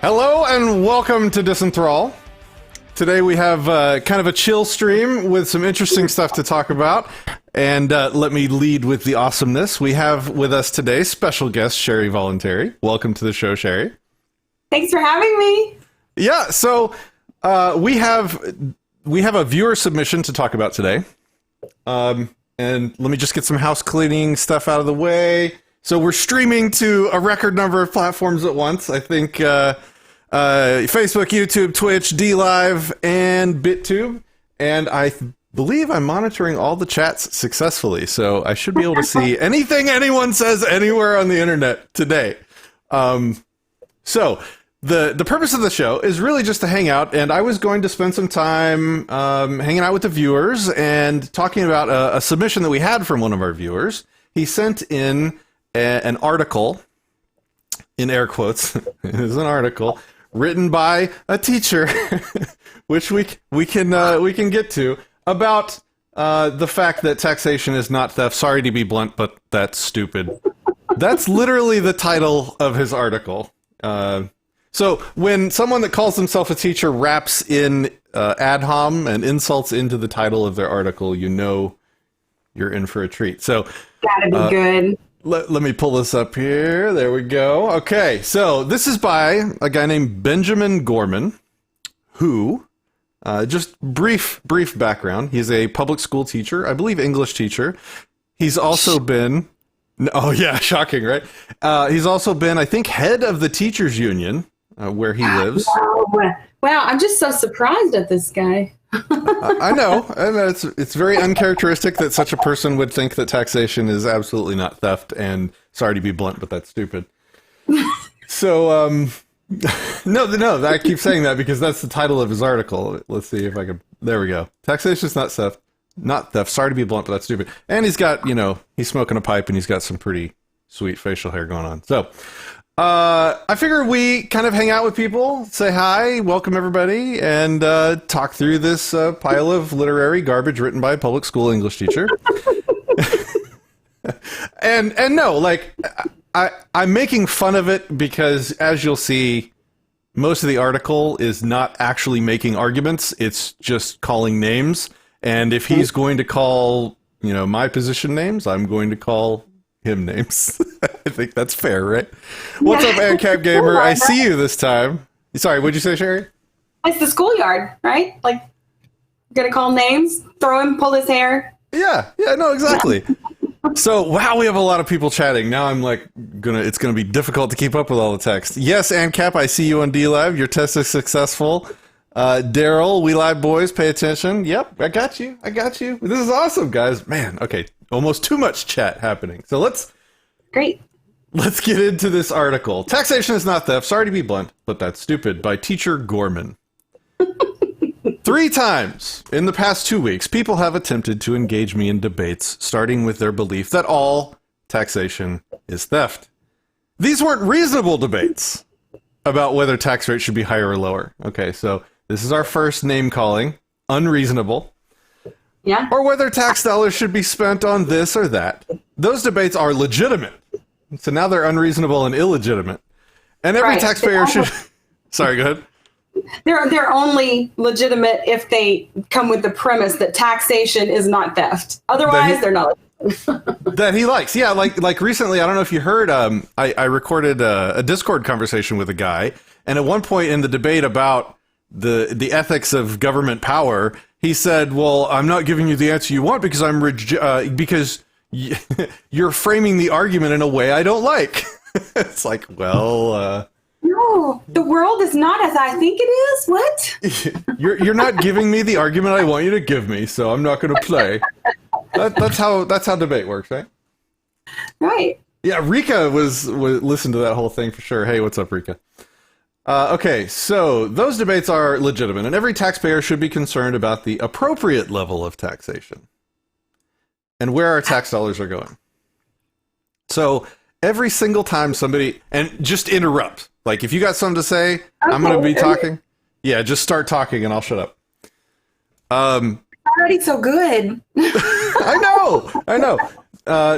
Hello and welcome to Disenthrall. Today we have kind of a chill stream with some interesting stuff to talk about. And let me lead with the awesomeness. We have with us today special guest Sherry Voluntary. Welcome to the show, Sherry. Thanks for having me. Yeah, so we have a viewer submission to talk about today. And let me just get some house cleaning stuff out of the way. So we're streaming to a record number of platforms at once. I think Facebook, YouTube, Twitch, DLive, and BitTube. And I believe I'm monitoring all the chats successfully. So I should be able to see anything anyone says anywhere on the internet today. So the purpose of the show is really just to hang out. And I was going to spend some time hanging out with the viewers and talking about a submission that we had from one of our viewers. He sent in an article, in air quotes, it is an article written by a teacher, which we can get to, about the fact that taxation is not theft. Sorry to be blunt, but that's stupid. That's literally the title of his article. So when someone that calls himself a teacher wraps in ad hom and insults into the title of their article, you know you're in for a treat. So Gotta be good. Let me pull this up here. There we go. Okay, so this is by a guy named Benjamin Gorman, who, just brief background, he's a public school teacher, I believe English teacher. He's also been, oh yeah, shocking, right? He's also been, I think, head of the teachers union, where he lives. Wow, I'm just so surprised at this guy. I know, and it's very uncharacteristic that such a person would think that taxation is absolutely not theft, and sorry to be blunt, but that's stupid. So, no, I keep saying that because that's the title of his article. Let's see if I can, there we go. Taxation is not theft, sorry to be blunt, but that's stupid. And he's got, he's smoking a pipe and he's got some pretty sweet facial hair going on. So, I figure we kind of hang out with people, say hi, welcome everybody, and talk through this pile of literary garbage written by a public school English teacher. and no, like, I'm making fun of it because, as you'll see, most of the article is not actually making arguments, it's just calling names. And if he's going to call, my position names, I'm going to call him names. I think that's fair, right? What's up, ANCAP Gamer? I see you this time. Sorry, what'd you say, Sherry? It's the schoolyard, right? Like, gonna call names, throw him, pull his hair. Yeah, no, exactly. So, wow, we have a lot of people chatting. Now I'm like, it's gonna be difficult to keep up with all the text. Yes, ANCAP, I see you on DLive. Your test is successful. Daryl, We Live Boys, pay attention. Yep, I got you. This is awesome, guys. Man, okay, almost too much chat happening. So let's get into this article. Taxation is not theft. Sorry to be blunt, but that's stupid. By teacher Gorman. 3 times in the past 2 weeks, people have attempted to engage me in debates, starting with their belief that all taxation is theft. These weren't reasonable debates about whether tax rates should be higher or lower. Okay, so this is our first name calling. Unreasonable. Yeah. Or whether tax dollars should be spent on this or that. Those debates are legitimate. So now they're unreasonable and illegitimate. And every taxpayer should... Sorry, go ahead. They're only legitimate if they come with the premise that taxation is not theft. Otherwise, they're not. That he likes. Yeah, like recently, I don't know if you heard, I recorded a Discord conversation with a guy, and at one point in the debate about the ethics of government power, he said, well, I'm not giving you the answer you want because because you're framing the argument in a way I don't like. It's like, well... No, the world is not as I think it is. What? You're not giving me the argument I want you to give me, so I'm not going to play. That's how debate works, right? Right. Yeah, Rika was listened to that whole thing for sure. Hey, what's up, Rika? Okay, so those debates are legitimate, and every taxpayer should be concerned about the appropriate level of taxation and where our tax dollars are going. So every single time somebody, and just interrupt. Like, if you got something to say, okay, I'm going to be talking. Yeah, just start talking and I'll shut up. Already so good. I know.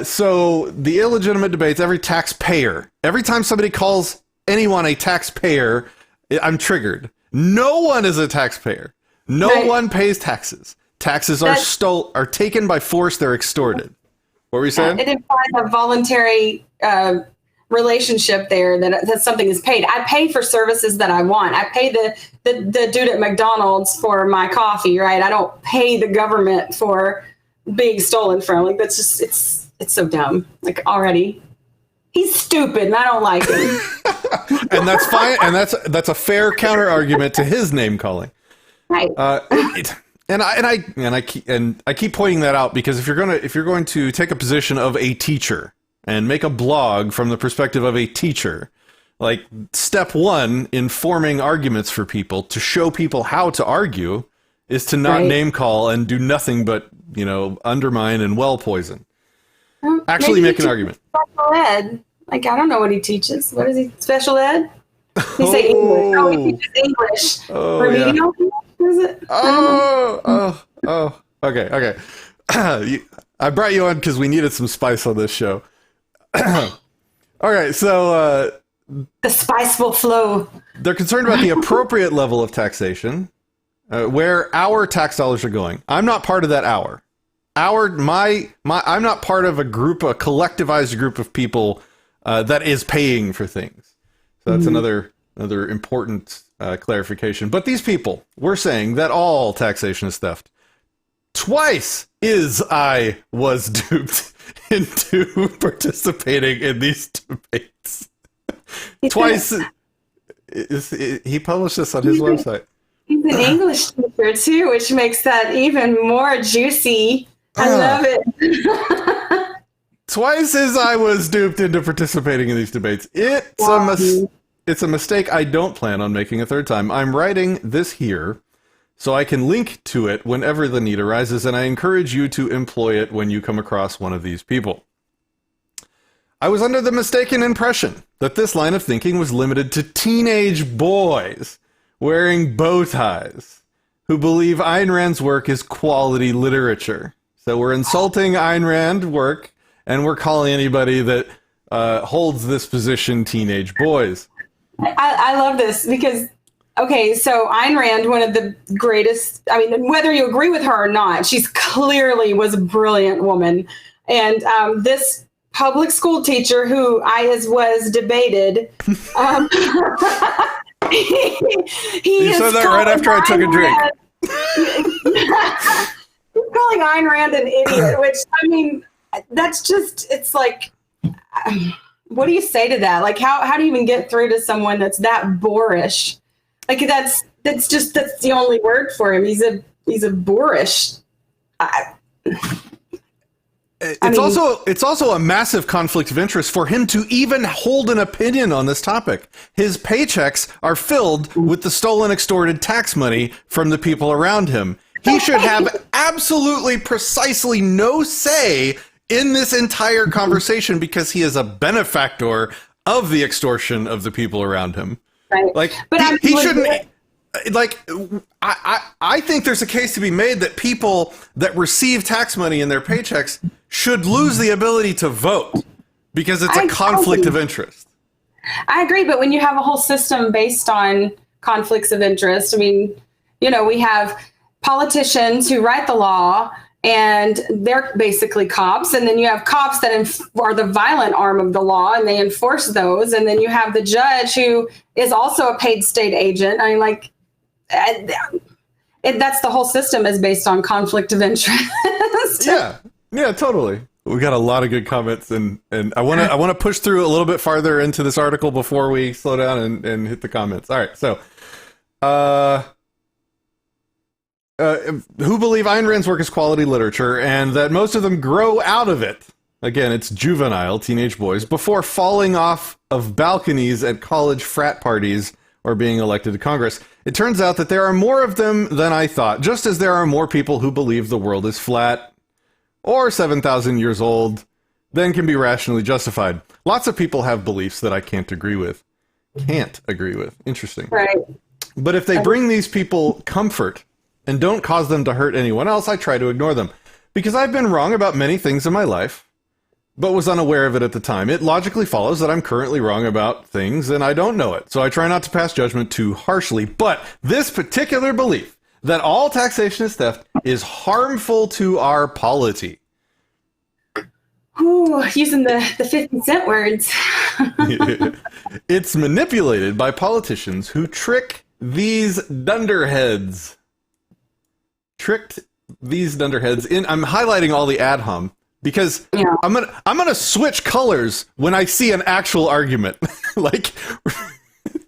So the illegitimate debates, every taxpayer, every time somebody calls anyone a taxpayer, I'm triggered. No one is a taxpayer. No Right. one pays taxes. Taxes are taken by force. They're extorted. What were you saying? It implies a voluntary relationship there that something is paid. I pay for services that I want. I pay the dude at McDonald's for my coffee, right? I don't pay the government for being stolen from. Like, that's just, it's so dumb. Like, already. He's stupid and I don't like him. And that's fine. And that's a fair counter argument to his name calling. Right. And I keep pointing that out because if you're going to take a position of a teacher and make a blog from the perspective of a teacher, like step one in forming arguments for people to show people how to argue is to not name call and do nothing but, undermine and well poison. Actually make an argument. Special ed. Like, I don't know what he teaches. What is he? Special ed? He say English. Oh, he teaches English. Oh, remedial? Yeah. Is it? Okay. I brought you on because we needed some spice on this show. All right, so the spice will flow. They're concerned about the appropriate level of taxation, where our tax dollars are going. I'm not part of that hour. I'm not part of a collectivized group of people that is paying for things. So that's another important clarification. But these people, we're saying that all taxation is theft. Twice I was duped into participating in these debates. Twice. He published this on his website. He's an English teacher too, which makes that even more juicy. I love it. Twice I was duped into participating in these debates. It's a mistake I don't plan on making a third time. I'm writing this here so I can link to it whenever the need arises, and I encourage you to employ it when you come across one of these people. I was under the mistaken impression that this line of thinking was limited to teenage boys wearing bow ties who believe Ayn Rand's work is quality literature. So we're insulting Ayn Rand work, and we're calling anybody that holds this position teenage boys. I love this because, okay, so Ayn Rand, one of the greatest, I mean, whether you agree with her or not, she's clearly was a brilliant woman. And this public school teacher who was debated, you said that right after I took a drink. He's calling Ayn Rand an idiot, which, I mean, that's just, it's like, what do you say to that? Like, how do you even get through to someone that's that boorish? Like, that's the only word for him. He's a boorish. It's also a massive conflict of interest for him to even hold an opinion on this topic. His paychecks are filled with the stolen, extorted tax money from the people around him. He should have absolutely precisely no say in this entire conversation because he is a benefactor of the extortion of the people around him. Right. Like, but he shouldn't. Like, I think there's a case to be made that people that receive tax money in their paychecks should lose the ability to vote because it's a conflict of interest. I agree, but when you have a whole system based on conflicts of interest, I mean, we have politicians who write the law and they're basically cops, and then you have cops that are the violent arm of the law and they enforce those, and then you have the judge who is also a paid state agent. I mean, like, that's the whole system is based on conflict of interest. Yeah, totally. We got a lot of good comments, and I want to push through a little bit farther into this article before we slow down and hit the comments. All right, so who believe Ayn Rand's work is quality literature and that most of them grow out of it. Again, it's juvenile, teenage boys, before falling off of balconies at college frat parties or being elected to Congress. It turns out that there are more of them than I thought, just as there are more people who believe the world is flat or 7,000 years old than can be rationally justified. Lots of people have beliefs that I can't agree with. Interesting. Right. But if they bring these people comfort and don't cause them to hurt anyone else, I try to ignore them. Because I've been wrong about many things in my life. but was unaware of it at the time. It logically follows that I'm currently wrong about things and I don't know it. So I try not to pass judgment too harshly. But this particular belief that all taxation is theft is harmful to our polity. Ooh, using the 50-cent words. It's manipulated by politicians who trick these dunderheads. Tricked these dunderheads in. I'm highlighting all the ad hom because I'm gonna switch colors when I see an actual argument. Like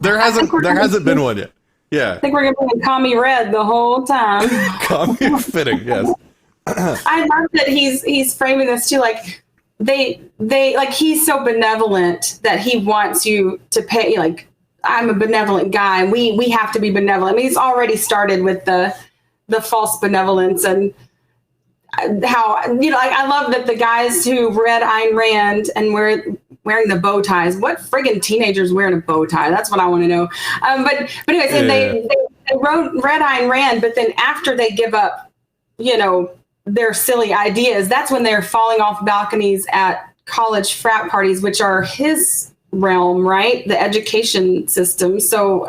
there hasn't been one yet. Yeah. I think we're gonna be in commie red the whole time. Commie fitting, yes. I love that he's framing this too, like they like he's so benevolent that he wants you to pay. Like I'm a benevolent guy, and we have to be benevolent. I mean, he's already started with the false benevolence and how I love that the guys who read Ayn Rand and wearing the bow ties. What friggin' teenagers wearing a bow tie? That's what I want to know. But anyways, and they read Ayn Rand, but then after they give up, their silly ideas, that's when they're falling off balconies at college frat parties, which are his realm, right? The education system. So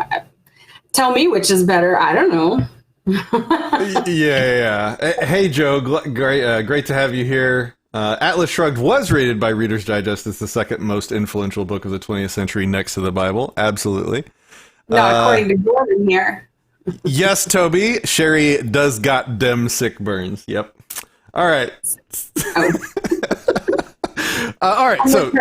tell me which is better. I don't know. Yeah. Hey, Joe, great to have you here. Atlas Shrugged was rated by Reader's Digest as the second most influential book of the 20th century next to the Bible. Absolutely. No, according to Gorman here. Yes, Toby. Sherry does got dem sick burns. Yep. All right. All right. So,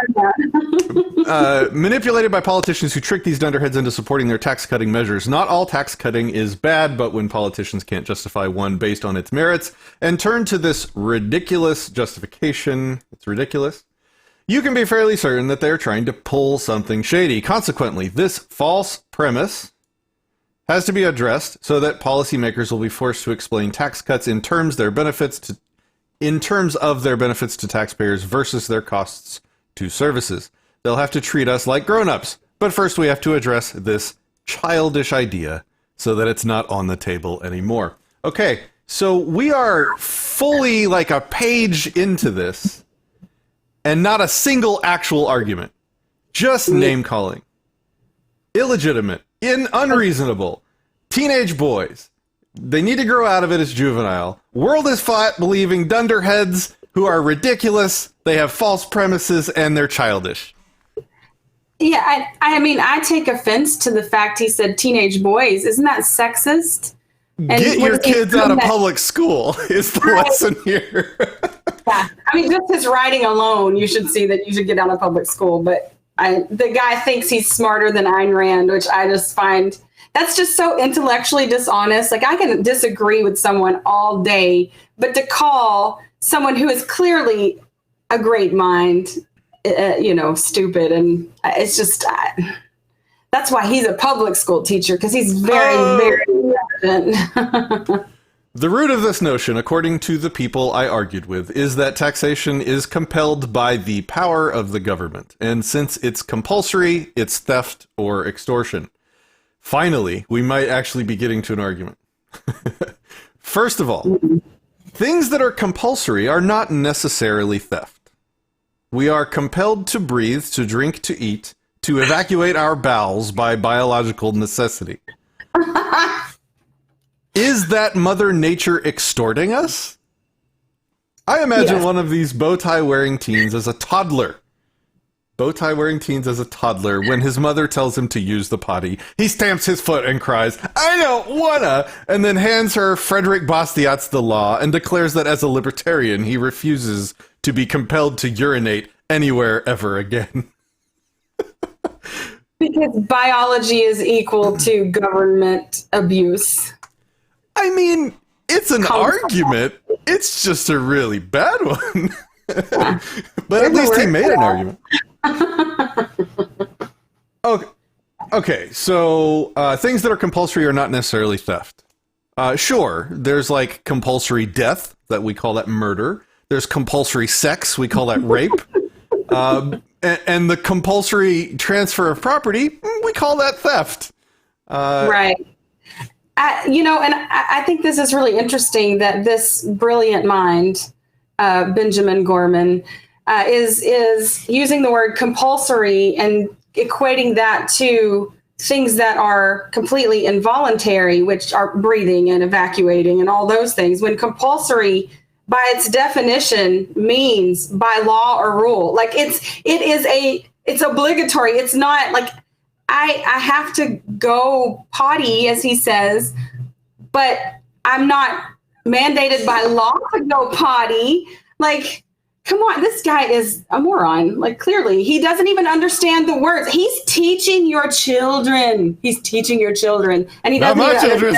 manipulated by politicians who trick these dunderheads into supporting their tax cutting measures. Not all tax cutting is bad, but when politicians can't justify one based on its merits and turn to this ridiculous justification, it's ridiculous, you can be fairly certain that they're trying to pull something shady. Consequently, this false premise has to be addressed so that policymakers will be forced to explain tax cuts in terms of their benefits to taxpayers versus their costs to services. They'll have to treat us like grown-ups. But first we have to address this childish idea so that it's not on the table anymore. Okay, so we are fully like a page into this and not a single actual argument. Just name-calling. Illegitimate. Unreasonable. Teenage boys. They need to grow out of it as juvenile. World is flat believing dunderheads who are ridiculous, they have false premises, and they're childish. Yeah, I mean, I take offense to the fact he said teenage boys. Isn't that sexist? And get your kids out of public school is the lesson here. Yeah, I mean, just his writing alone, you should see that you should get out of public school. But the guy thinks he's smarter than Ayn Rand, which I just find... That's just so intellectually dishonest. Like, I can disagree with someone all day, but to call someone who is clearly a great mind, stupid, and it's just, that's why he's a public school teacher, because he's very, very relevant. The root of this notion, according to the people I argued with, is that taxation is compelled by the power of the government. And since it's compulsory, it's theft or extortion. Finally, we might actually be getting to an argument. First of all, things that are compulsory are not necessarily theft. We are compelled to breathe, to drink, to eat, to evacuate our bowels by biological necessity. Is that Mother Nature extorting us? I imagine one of these bow tie wearing teens as a toddler. When his mother tells him to use the potty, he stamps his foot and cries, "I don't wanna," and then hands her Frederick Bastiat's The Law and declares that as a libertarian, he refuses to be compelled to urinate anywhere ever again. Because biology is equal to government abuse. I mean, it's an argument. It's just a really bad one. But at least he made an argument. Okay, so things that are compulsory are not necessarily theft. Sure, there's like compulsory death, that we call that murder. There's compulsory sex, we call that rape. And the compulsory transfer of property, we call that theft. Right. And I think this is really interesting that this brilliant mind, Benjamin Gorman, is using the word compulsory and equating that to things that are completely involuntary, which are breathing and evacuating and all those things, when compulsory by its definition means by law or rule. Like it's obligatory. It's not like I have to go potty, as he says, but I'm not mandated by law to go potty. Like, come on, this guy is a moron. Like, clearly, he doesn't even understand the words. He's teaching your children. He's teaching your children. And he doesn't Not my even children.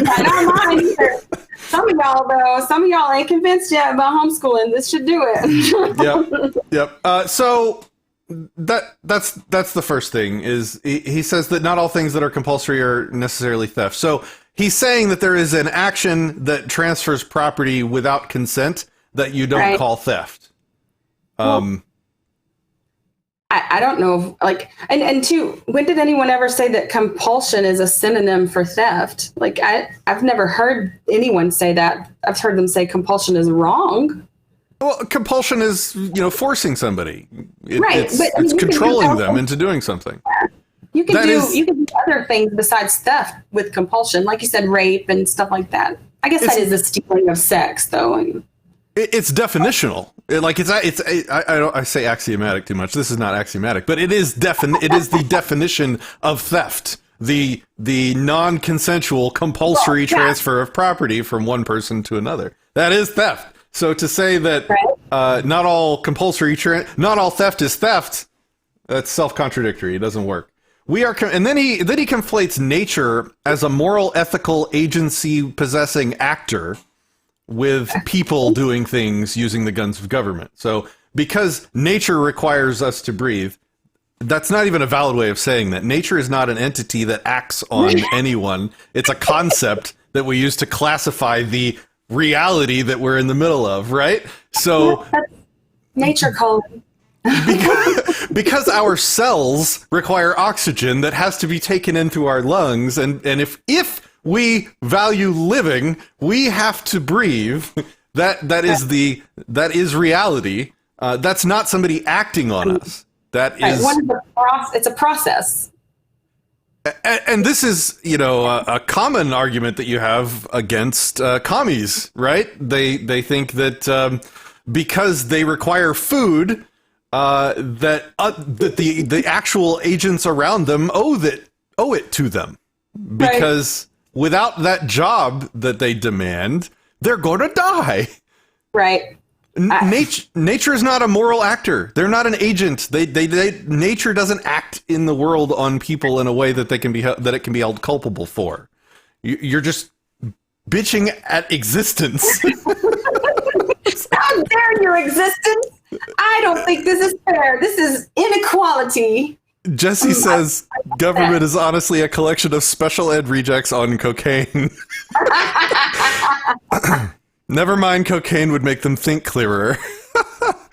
not mine either. Some of y'all ain't convinced yet about homeschooling. This should do it. Yep. So that's the first thing is he says that not all things that are compulsory are necessarily theft. So he's saying that there is an action that transfers property without consent that you don't call theft. I don't know, like, and two, when did anyone ever say that compulsion is a synonym for theft? Like, I've never heard anyone say that. I've heard them say compulsion is wrong. Well, compulsion is, forcing somebody. It's but it's controlling them into doing something. You can do other things besides theft with compulsion, like you said, rape and stuff like that. I guess that is a stealing of sex, though. It's definitional. I say axiomatic too much. This is not axiomatic, but it is the definition of theft. The non-consensual compulsory transfer of property from one person to another. That is theft. So to say that not all theft is theft, that's self-contradictory. It doesn't work. And then he conflates nature as a moral, ethical, agency possessing actor with people doing things using the guns of government. So because nature requires us to breathe, that's not even a valid way of saying that. Nature is not an entity that acts on anyone. It's a concept that we use to classify the reality that we're in the middle of, right? So nature calling. because our cells require oxygen that has to be taken in through our lungs, and if we value living, we have to breathe. That is reality. That's not somebody acting on us. That is it's a process. And this is, a common argument that you have against commies, right? They think that because they require food, that the actual agents around them owe it to them, because without that job that they demand, they're going to die. Right. Nature is not a moral actor. They're not an agent. Nature doesn't act in the world on people in a way that it can be held culpable for. You're just bitching at existence. How dare your existence? I don't think this is fair. This is inequality. Jesse says government is honestly a collection of special ed rejects on cocaine. Never mind, cocaine would make them think clearer.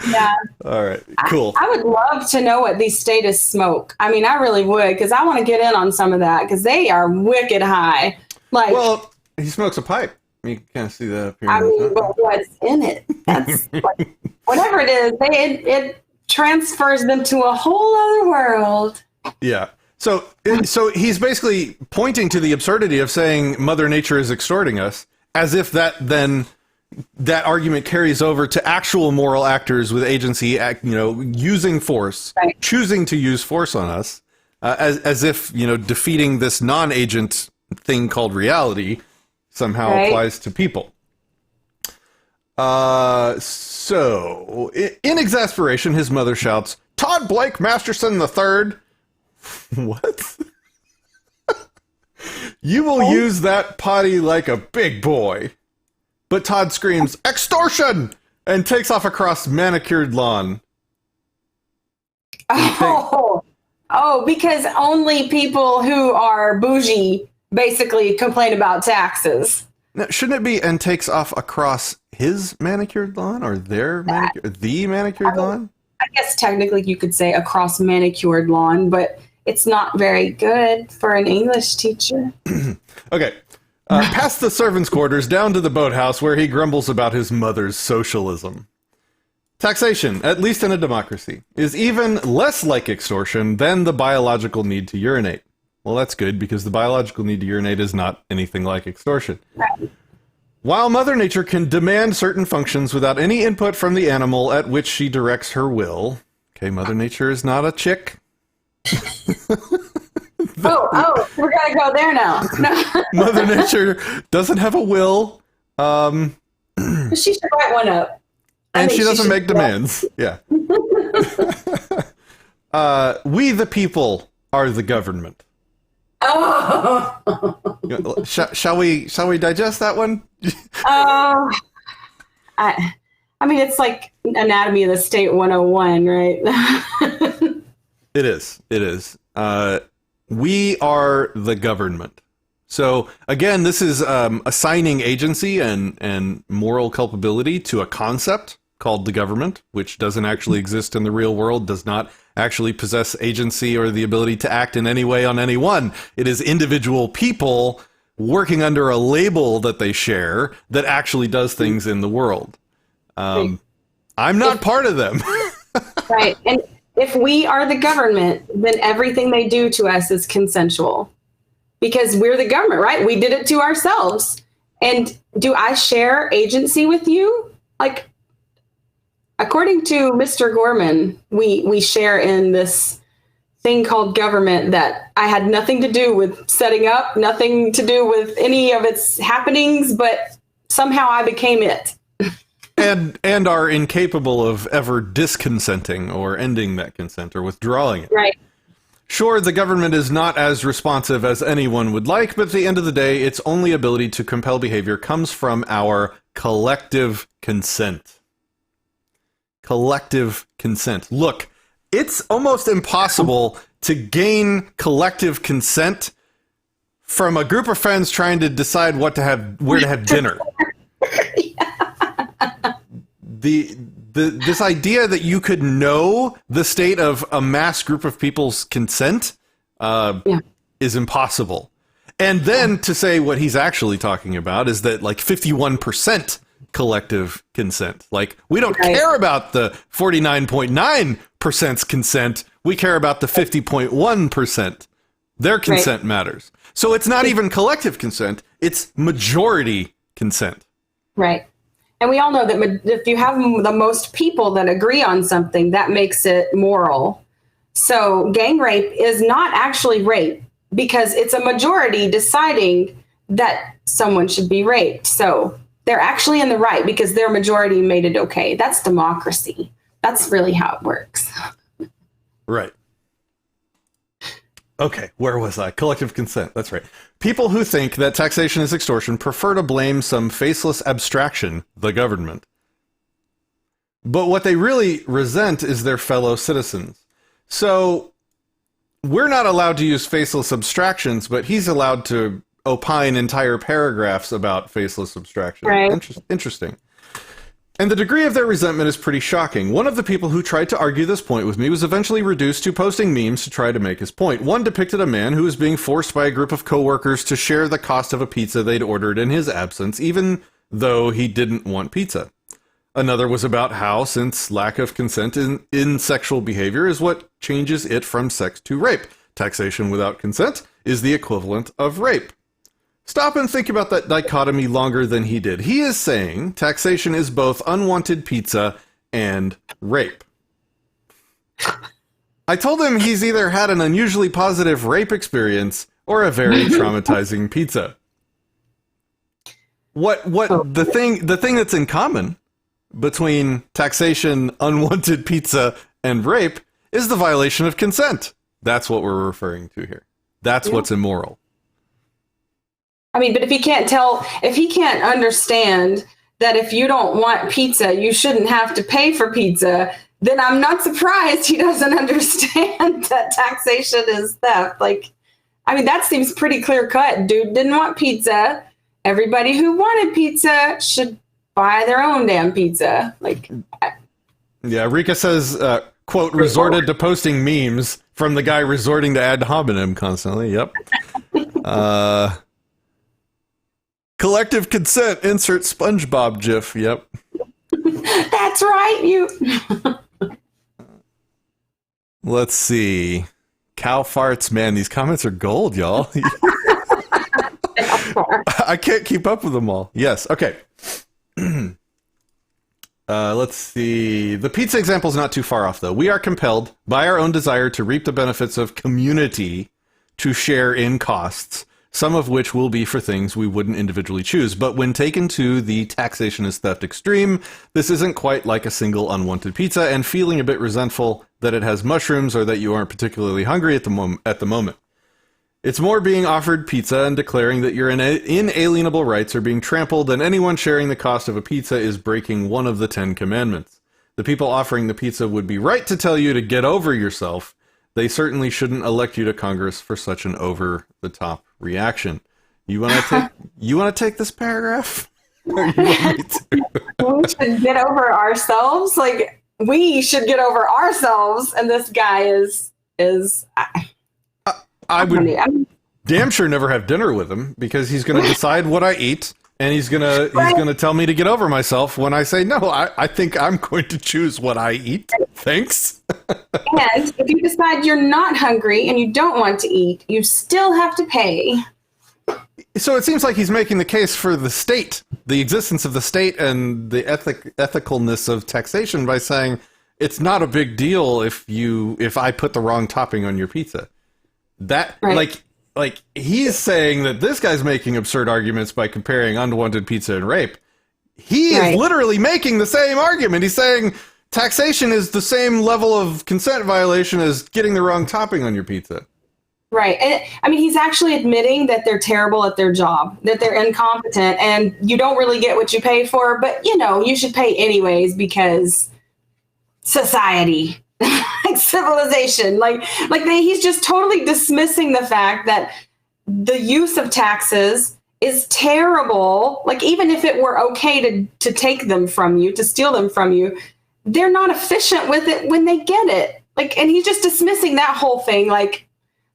Yeah. All right, cool. I would love to know what these statists smoke. I mean, I really would, because I want to get in on some of that, because they are wicked high. Well, he smokes a pipe. You can kind of see that up here. I mean, but what's in it? That's whatever it is, it transfers them to a whole other world. Yeah. So he's basically pointing to the absurdity of saying Mother Nature is extorting us, as if that argument carries over to actual moral actors with agency, using force, choosing to use force on us, as if, defeating this non-agent thing called reality somehow applies to people. So, in exasperation, his mother shouts, "Todd Blake Masterson III!" What? "You will use that potty like a big boy." But Todd screams, "Extortion!" and takes off across manicured lawn. Because only people who are bougie basically complain about taxes. Now, shouldn't it be "and takes off across his manicured lawn" or the manicured lawn? I guess technically you could say across manicured lawn, but it's not very good for an English teacher. Okay. Past the servants' quarters, down to the boathouse, where he grumbles about his mother's socialism. Taxation, at least in a democracy, is even less like extortion than the biological need to urinate. Well, that's good, because the biological need to urinate is not anything like extortion. Right. While Mother Nature can demand certain functions without any input from the animal at which she directs her will. Okay, Mother Nature is not a chick. Oh, we're gonna go there now. No. Mother Nature doesn't have a will. She should write one up. And she doesn't make demands. Yeah. We, the people, are the government. Oh. Shall we digest that one? I mean, it's like Anatomy of the State 101, right? It is. We are the government. So again, this is assigning agency and moral culpability to a concept called the government, which doesn't actually exist in the real world, does not actually possess agency or the ability to act in any way on anyone. It is individual people working under a label that they share that actually does things in the world. I'm not part of them. Right. And if we are the government, then everything they do to us is consensual. Because we're the government, right? We did it to ourselves. And do I share agency with you? Like, according to Mr. Gorman, we share in this thing called government that I had nothing to do with setting up, nothing to do with any of its happenings, but somehow I became it. and are incapable of ever disconsenting or ending that consent or withdrawing it. Right. Sure, the government is not as responsive as anyone would like, but at the end of the day, its only ability to compel behavior comes from our collective consent. Collective consent. Look, it's almost impossible to gain collective consent from a group of friends trying to decide where to have dinner. This idea that you could know the state of a mass group of people's consent is impossible. And then to say what he's actually talking about is that like 51% collective consent. Like, we don't care about the 49.9% consent. We care about the 50.1%. Their consent matters. So it's not even collective consent. It's majority consent. Right. And we all know that if you have the most people that agree on something, that makes it moral. So gang rape is not actually rape because it's a majority deciding that someone should be raped. So they're actually in the right because their majority made it okay. That's democracy. That's really how it works. Right. Okay, where was I? Collective consent. That's right. People who think that taxation is extortion prefer to blame some faceless abstraction, the government. But what they really resent is their fellow citizens. So we're not allowed to use faceless abstractions, but he's allowed to opine entire paragraphs about faceless abstractions. Right. Interesting. And the degree of their resentment is pretty shocking. One of the people who tried to argue this point with me was eventually reduced to posting memes to try to make his point. One depicted a man who was being forced by a group of coworkers to share the cost of a pizza they'd ordered in his absence, even though he didn't want pizza. Another was about how, since lack of consent in sexual behavior is what changes it from sex to rape, taxation without consent is the equivalent of rape. Stop and think about that dichotomy longer than he did. He is saying taxation is both unwanted pizza and rape. I told him he's either had an unusually positive rape experience or a very traumatizing pizza. The thing that's in common between taxation, unwanted pizza, and rape is the violation of consent. That's what we're referring to here. That's what's immoral. I mean, but if he can't understand that if you don't want pizza, you shouldn't have to pay for pizza, then I'm not surprised he doesn't understand that taxation is theft. Like, I mean, that seems pretty clear cut. Dude didn't want pizza. Everybody who wanted pizza should buy their own damn pizza. Like, yeah, Rika says, quote, resorted to posting memes from the guy resorting to ad hominem constantly. Yep. Collective consent, insert SpongeBob gif. Yep. That's That's right. You. Let's see. Cow farts, man. These comments are gold, y'all. I can't keep up with them all. Yes. Okay. Let's see. The pizza example is not too far off, though. We are compelled by our own desire to reap the benefits of community to share in costs, some of which will be for things we wouldn't individually choose. But when taken to the taxation is theft extreme, this isn't quite like a single unwanted pizza, and feeling a bit resentful that it has mushrooms or that you aren't particularly hungry at the moment. It's more being offered pizza and declaring that your inalienable rights are being trampled, and anyone sharing the cost of a pizza is breaking one of the 10 commandments. The people offering the pizza would be right to tell you to get over yourself. They certainly shouldn't elect you to Congress for such an over-the-top reaction. You want to take this paragraph? Or you want me to? We should get over ourselves. Like, we should get over ourselves, and this guy is. I would damn sure never have dinner with him, because he's going to decide what I eat, and he's gonna tell me to get over myself when I say no. I think I'm going to choose what I eat. Thanks. And if you decide you're not hungry and you don't want to eat, you still have to pay. So it seems like he's making the case for the state, the existence of the state, and the ethicalness of taxation by saying it's not a big deal if I put the wrong topping on your pizza. That right. like he's saying that this guy's making absurd arguments by comparing unwanted pizza and rape. He is literally making the same argument. He's saying taxation is the same level of consent violation as getting the wrong topping on your pizza. Right. And I mean, he's actually admitting that they're terrible at their job, that they're incompetent, and you don't really get what you pay for, but you should pay anyways because society. Like civilization, he's just totally dismissing the fact that the use of taxes is terrible. Like, even if it were okay to take them from you, to steal them from you, they're not efficient with it when they get it. Like, and he's just dismissing that whole thing. Like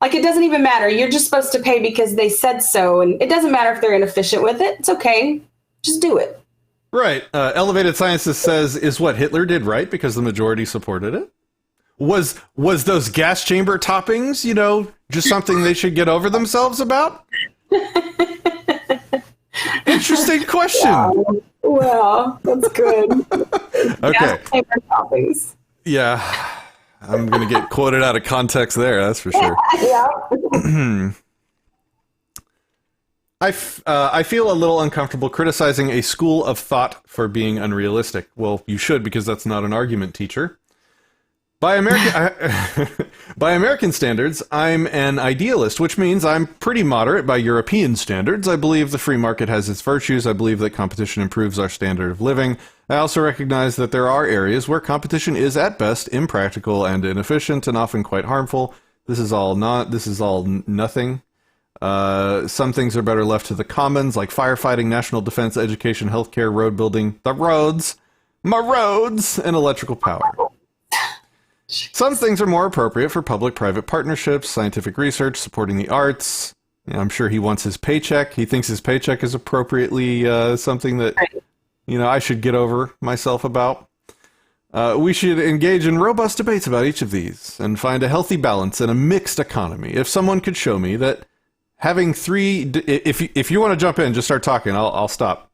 it doesn't even matter. You're just supposed to pay because they said so, and it doesn't matter if they're inefficient with it. It's okay. Just do it. Right. Elevated Sciences says, is what Hitler did right because the majority supported it? Was those gas chamber toppings, just something they should get over themselves about? Interesting question. Well, that's good. Okay. Gas chamber toppings. Yeah. I'm going to get quoted out of context there, that's for sure. Yeah. I feel a little uncomfortable criticizing a school of thought for being unrealistic. Well, you should, because that's not an argument, teacher. By American standards, I'm an idealist, which means I'm pretty moderate by European standards. I believe the free market has its virtues. I believe that competition improves our standard of living. I also recognize that there are areas where competition is at best impractical and inefficient and often quite harmful. This is all nothing. Some things are better left to the commons, like firefighting, national defense, education, healthcare, road building, the roads, my roads, and electrical power. Some things are more appropriate for public-private partnerships, scientific research, supporting the arts. I'm sure he wants his paycheck. He thinks his paycheck is appropriately something that, I should get over myself about. We should engage in robust debates about each of these and find a healthy balance in a mixed economy. If someone could show me that having if you want to jump in, just start talking. I'll stop.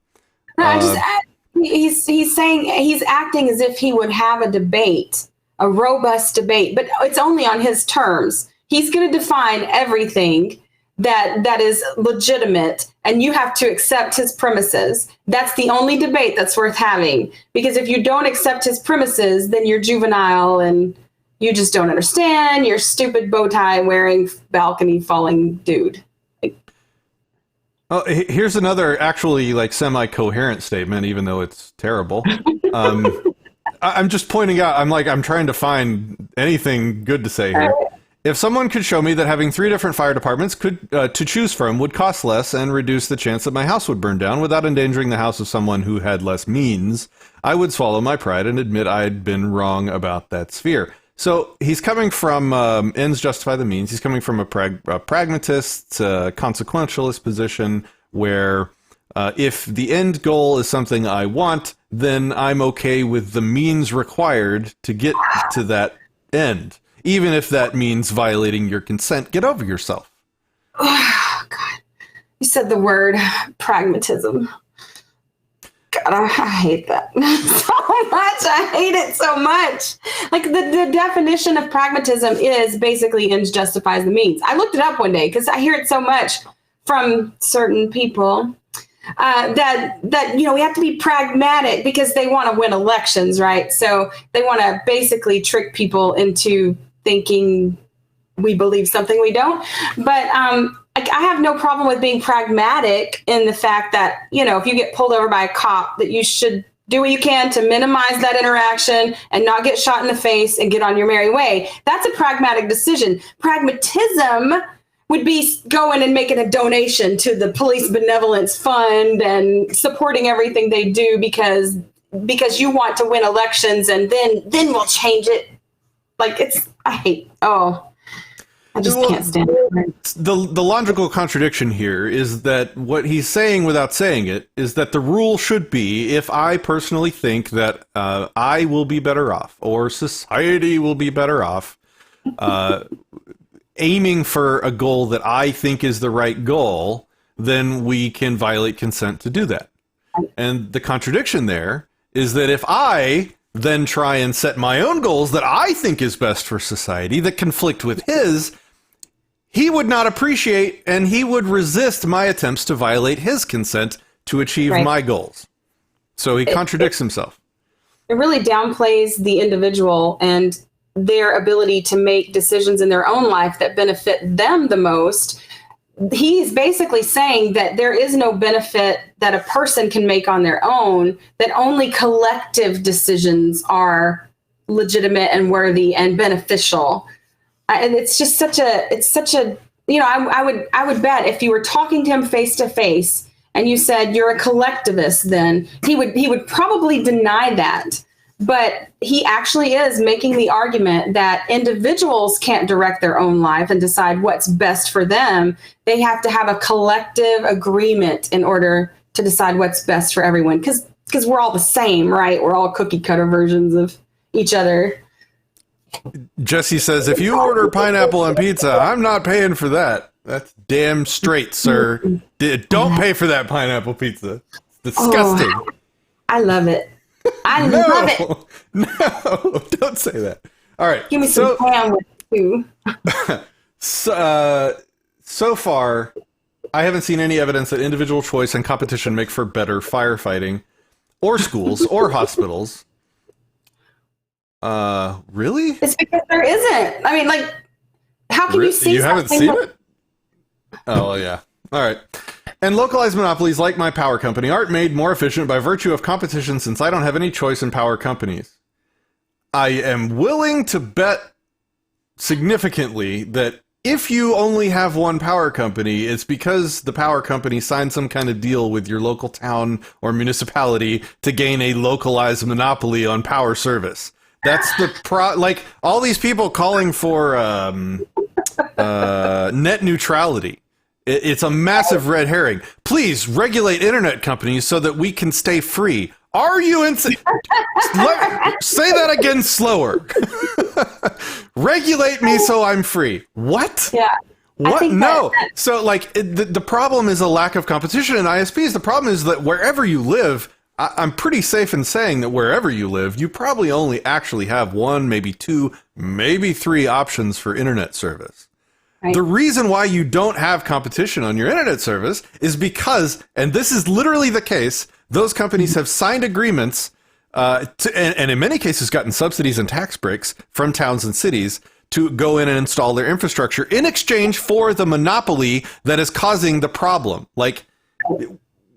He's saying he's acting as if he would have a debate. A robust debate, but it's only on his terms. He's going to define everything that is legitimate, and you have to accept his premises. That's the only debate that's worth having, because if you don't accept his premises, then you're juvenile and you just don't understand. You're stupid bow tie wearing balcony falling dude. Oh, here's another actually semi-coherent statement, even though it's terrible. I'm just pointing out, I'm trying to find anything good to say here. If someone could show me that having 3 different fire departments to choose from would cost less and reduce the chance that my house would burn down without endangering the house of someone who had less means, I would swallow my pride and admit I'd been wrong about that sphere. So he's coming from ends justify the means. He's coming from a pragmatist, consequentialist position where If the end goal is something I want, then I'm okay with the means required to get to that end, even if that means violating your consent. Get over yourself. Oh, God. You said the word pragmatism. God, I hate that so much. I hate it so much. Like the definition of pragmatism is basically ends justifies the means. I looked it up one day because I hear it so much from certain people that we have to be pragmatic because they want to win elections, right? So they want to basically trick people into thinking we believe something we don't. But I have no problem with being pragmatic in the fact that, if you get pulled over by a cop, that you should do what you can to minimize that interaction and not get shot in the face and get on your merry way. That's a pragmatic decision. Pragmatism would be going and making a donation to the police benevolence fund and supporting everything they do because you want to win elections, and then we'll change it. I just can't stand it. The logical contradiction here is that what he's saying without saying it is that the rule should be, if I personally think that I will be better off or society will be better off, aiming for a goal that I think is the right goal, then we can violate consent to do that. And the contradiction there is that if I then try and set my own goals that I think is best for society that conflict with his, he would not appreciate and he would resist my attempts to violate his consent to achieve my goals. So he contradicts himself. It really downplays the individual and their ability to make decisions in their own life that benefit them the most. He's basically saying that there is no benefit that a person can make on their own, that only collective decisions are legitimate and worthy and beneficial. And it's just such a, I would bet if you were talking to him face to face and you said you're a collectivist, then he would probably deny that. But he actually is making the argument that individuals can't direct their own life and decide what's best for them. They have to have a collective agreement in order to decide what's best for everyone. Because we're all the same, right? We're all cookie cutter versions of each other. Jesse says, if you order pineapple on pizza, I'm not paying for that. That's damn straight, sir. Don't pay for that pineapple pizza. It's disgusting. Oh, I love it. I love it. No, don't say that. All right. Give me some ham with it too. So far, I haven't seen any evidence that individual choice and competition make for better firefighting or schools or hospitals. Really? It's because there isn't. I mean, how can you see You haven't seen it? Oh, well, yeah. All right. And localized monopolies like my power company aren't made more efficient by virtue of competition since I don't have any choice in power companies. I am willing to bet significantly that if you only have one power company, it's because the power company signed some kind of deal with your local town or municipality to gain a localized monopoly on power service. That's the all these people calling for net neutrality. It's a massive red herring. Please regulate internet companies so that we can stay free. Are you say that again slower. Regulate me so I'm free. What? Yeah. What? No. So the problem is a lack of competition in ISPs. The problem is that wherever you live, I'm pretty safe in saying that wherever you live, you probably only actually have one, maybe two, maybe three options for internet service. Right. The reason why you don't have competition on your internet service is because, and this is literally the case, those companies have signed agreements and in many cases gotten subsidies and tax breaks from towns and cities to go in and install their infrastructure in exchange for the monopoly that is causing the problem.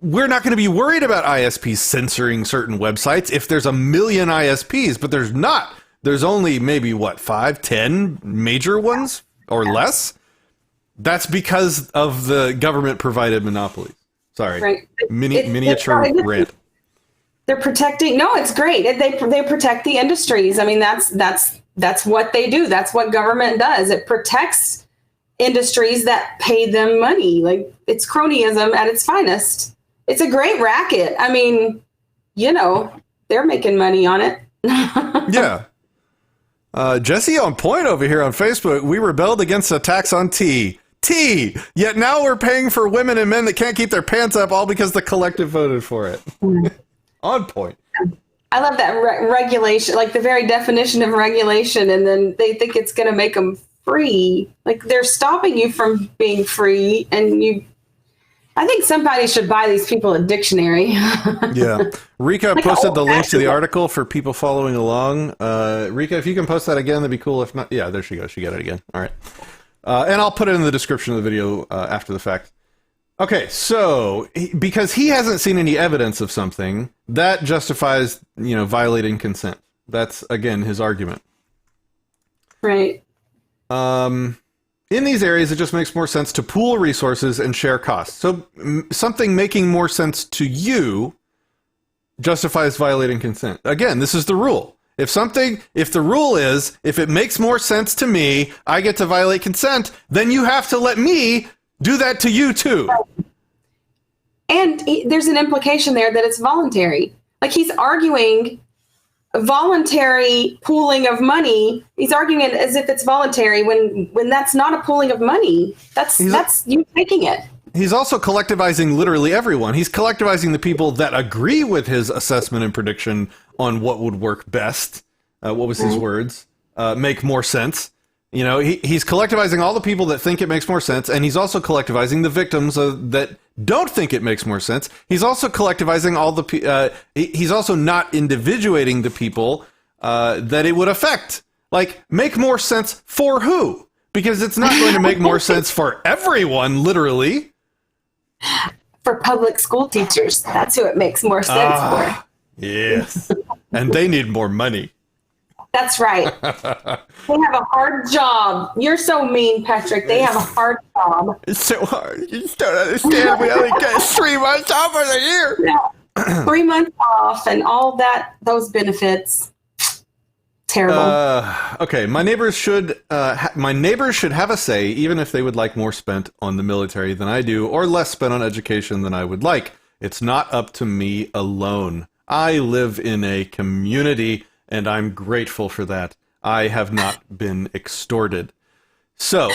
We're not going to be worried about ISPs censoring certain websites if there's a million ISPs, but there's not. There's only maybe, 5, 10 major ones or less? That's because of the government-provided monopolies. Sorry. Right. Miniature rant. They're protecting. No, it's great. They protect the industries. I mean, that's what they do. That's what government does. It protects industries that pay them money. It's cronyism at its finest. it's a great racket. I mean, they're making money on it. Yeah. Jesse on point over here on Facebook. We rebelled against a tax on tea. Yet now we're paying for women and men that can't keep their pants up, all because the collective voted for it. On point. I love that regulation, like the very definition of regulation, and then they think it's going to make them free. Like they're stopping you from being free, and I think somebody should buy these people a dictionary. Yeah. Rika posted the link to the article for people following along. Rika, if you can post that again, that'd be cool. If not, yeah, there she goes. She got it again. All right. And I'll put it in the description of the video after the fact. Okay, so because he hasn't seen any evidence of something, that justifies, violating consent. That's, again, his argument. Right. In these areas, it just makes more sense to pool resources and share costs. So something making more sense to you justifies violating consent. Again, this is the rule. If the rule is, if it makes more sense to me, I get to violate consent, then you have to let me do that to you too. And there's an implication there that it's voluntary. Like he's arguing voluntary pooling of money. He's arguing it as if it's voluntary when that's not a pooling of money. That's you taking it. He's also collectivizing literally everyone. He's collectivizing the people that agree with his assessment and prediction on what would work best. What was his words? Make more sense. He's collectivizing all the people that think it makes more sense, and he's also collectivizing the victims that don't think it makes more sense. He's also collectivizing all the he's also not individuating the people that it would affect. Like, make more sense for who? Because it's not going to make more sense for everyone, literally. For public school teachers, that's who it makes more sense for. Yes. And they need more money. That's right. They have a hard job. You're so mean, Patrick. They have a hard job. It's so hard. You just don't understand. We only get 3 months off of the year. Yeah. 3 months off and all those benefits. Terrible. Okay, my neighbors should have a say, even if they would like more spent on the military than I do, or less spent on education than I would like. It's not up to me alone. I live in a community, and I'm grateful for that. I have not been extorted. So,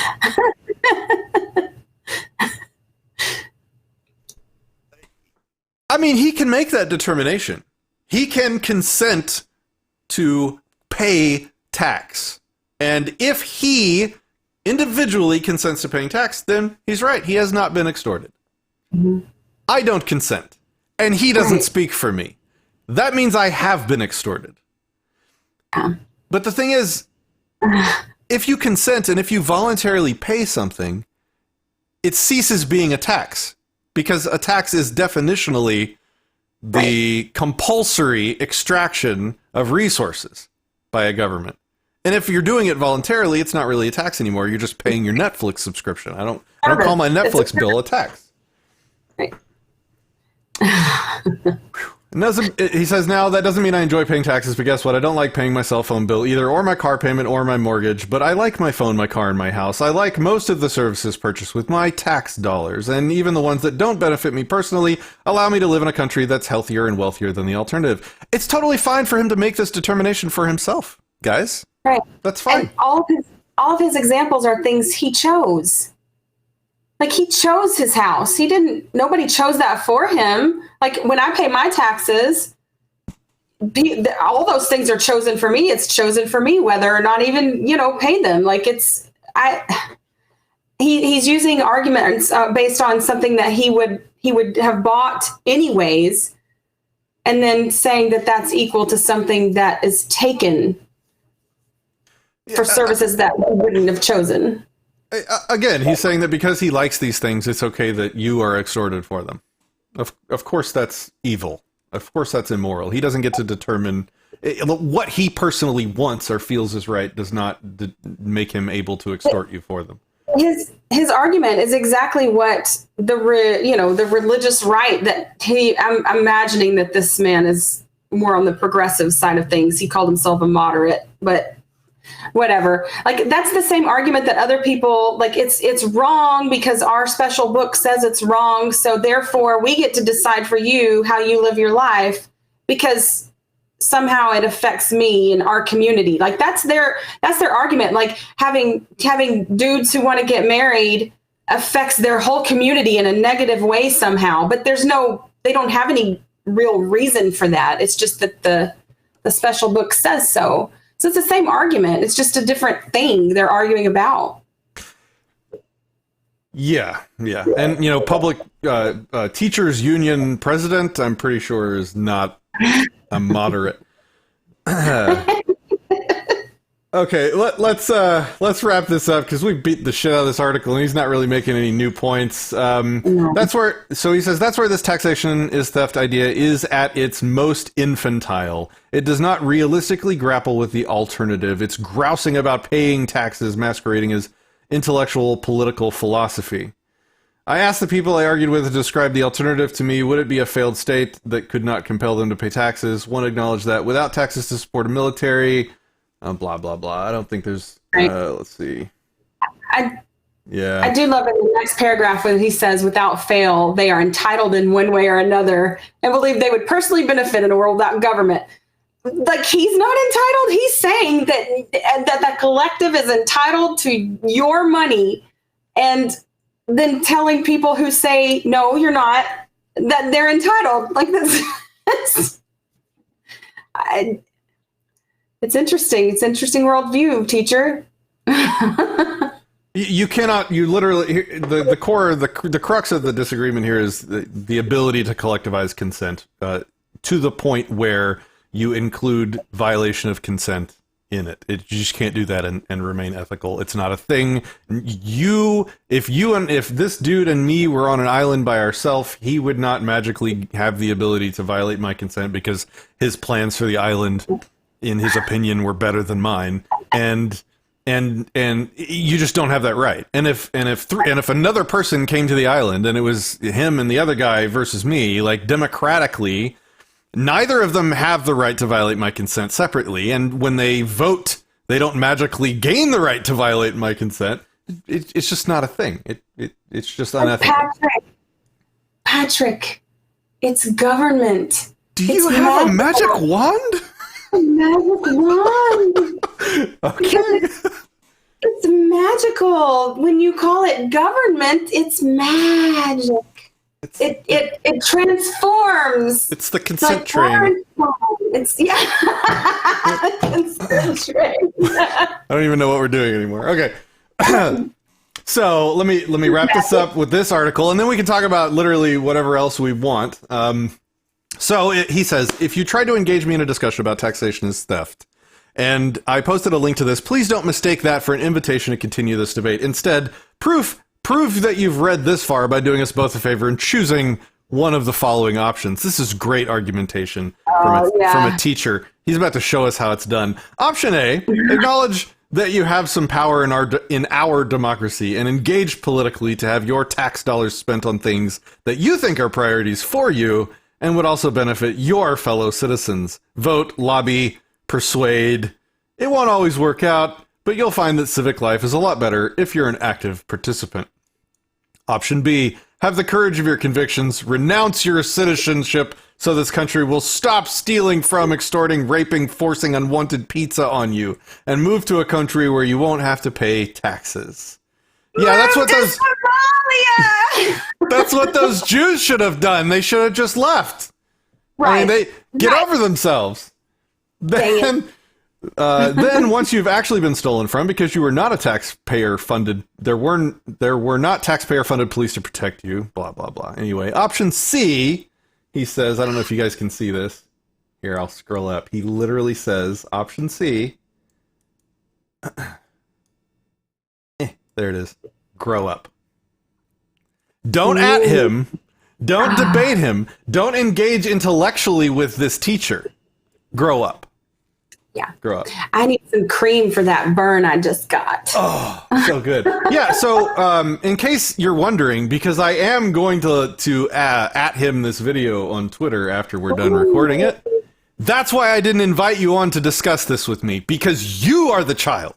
I mean, he can make that determination. He can consent to pay tax. And if he individually consents to paying tax, then he's right. He has not been extorted. Mm-hmm. I don't consent. And he doesn't speak for me. That means I have been extorted. But the thing is, if you consent and if you voluntarily pay something, it ceases being a tax. Because a tax is definitionally the compulsory extraction of resources by a government. And if you're doing it voluntarily, it's not really a tax anymore. You're just paying your Netflix subscription. I don't call my Netflix bill a tax. Right. He says, now, that doesn't mean I enjoy paying taxes, but guess what? I don't like paying my cell phone bill either, or my car payment, or my mortgage, but I like my phone, my car, and my house. I like most of the services purchased with my tax dollars, and even the ones that don't benefit me personally allow me to live in a country that's healthier and wealthier than the alternative. It's totally fine for him to make this determination for himself, guys. Right. That's fine. And all of his examples are things he chose. Like, he chose his house. Nobody chose that for him. Like, when I pay my taxes, all those things are chosen for me. It's chosen for me, whether or not even, pay them. Like, he's using arguments based on something that he would have bought anyways, and then saying that that's equal to something that is taken for services that he wouldn't have chosen. Again, he's saying that because he likes these things, it's okay that you are extorted for them. Of course, that's evil. Of course, that's immoral. He doesn't get to determine what he personally wants or feels is right. Does not make him able to extort you for them. His argument is exactly what the religious right that I'm imagining that this man is more on the progressive side of things. He called himself a moderate, but whatever. Like, that's the same argument that other people, like, it's wrong because our special book says it's wrong. So therefore we get to decide for you how you live your life because somehow it affects me and our community. Like, that's their argument. Like, having dudes who want to get married affects their whole community in a negative way somehow, but they don't have any real reason for that. It's just that the special book says so. So it's the same argument. It's just a different thing they're arguing about. Yeah. And, public teachers union president, I'm pretty sure is not a moderate. Okay, let's wrap this up because we beat the shit out of this article and he's not really making any new points. No. So he says that's where this taxation is theft idea is at its most infantile. It does not realistically grapple with the alternative. It's grousing about paying taxes masquerading as intellectual political philosophy. I asked the people I argued with to describe the alternative to me. Would it be a failed state that could not compel them to pay taxes? One acknowledged that without taxes to support a military, blah, blah, blah. I don't think there's, let's see. I do love in the next paragraph when he says, without fail, they are entitled in one way or another and believe they would personally benefit in a world without government. Like, he's not entitled. He's saying that the collective is entitled to your money, and then telling people who say, no, you're not, that they're entitled. Like, that's it's interesting. It's interesting worldview, teacher. You cannot, you literally, the core, the crux of the disagreement here is the ability to collectivize consent to the point where you include violation of consent in it. You just can't do that and remain ethical. It's not a thing. If this dude and me were on an island by ourselves, he would not magically have the ability to violate my consent because his plans for the island, in his opinion, were better than mine. And you just don't have that right. And if another person came to the island and it was him and the other guy versus me, like, democratically, neither of them have the right to violate my consent separately. And when they vote, they don't magically gain the right to violate my consent. It's just not a thing. It's just unethical. Patrick, it's government. Do you have a magic wand? A magic wand. Okay. It's magical. When you call it government, it's magic. It transforms. It's the consent train. It's consent train. I don't even know what we're doing anymore. Okay. So let me wrap this up with this article, and then we can talk about literally whatever else we want. He says, if you try to engage me in a discussion about taxation as theft, and I posted a link to this, please don't mistake that for an invitation to continue this debate. Instead, prove that you've read this far by doing us both a favor and choosing one of the following options. This is great argumentation from a teacher. He's about to show us how it's done. Option A, acknowledge that you have some power in our democracy and engage politically to have your tax dollars spent on things that you think are priorities for you and would also benefit your fellow citizens. Vote, lobby, persuade. It won't always work out, but you'll find that civic life is a lot better if you're an active participant. Option B, have the courage of your convictions, renounce your citizenship so this country will stop stealing from, extorting, raping, forcing unwanted pizza on you, and move to a country where you won't have to pay taxes. Yeah, that's what those Jews should have done. They should have just left. Right. I mean, they get over themselves. Then once you've actually been stolen from because you were not a taxpayer funded, there were not taxpayer funded police to protect you, blah, blah, blah. Anyway, option C, he says, I don't know if you guys can see this. Here, I'll scroll up. He literally says, option C. There it is. Grow up. Don't at him. Don't debate him. Don't engage intellectually with this teacher. Grow up. Yeah. Grow up. I need some cream for that burn I just got. Oh, so good. Yeah, so in case you're wondering, because I am going to at him this video on Twitter after we're done recording it, That's why I didn't invite you on to discuss this with me, because you are the child.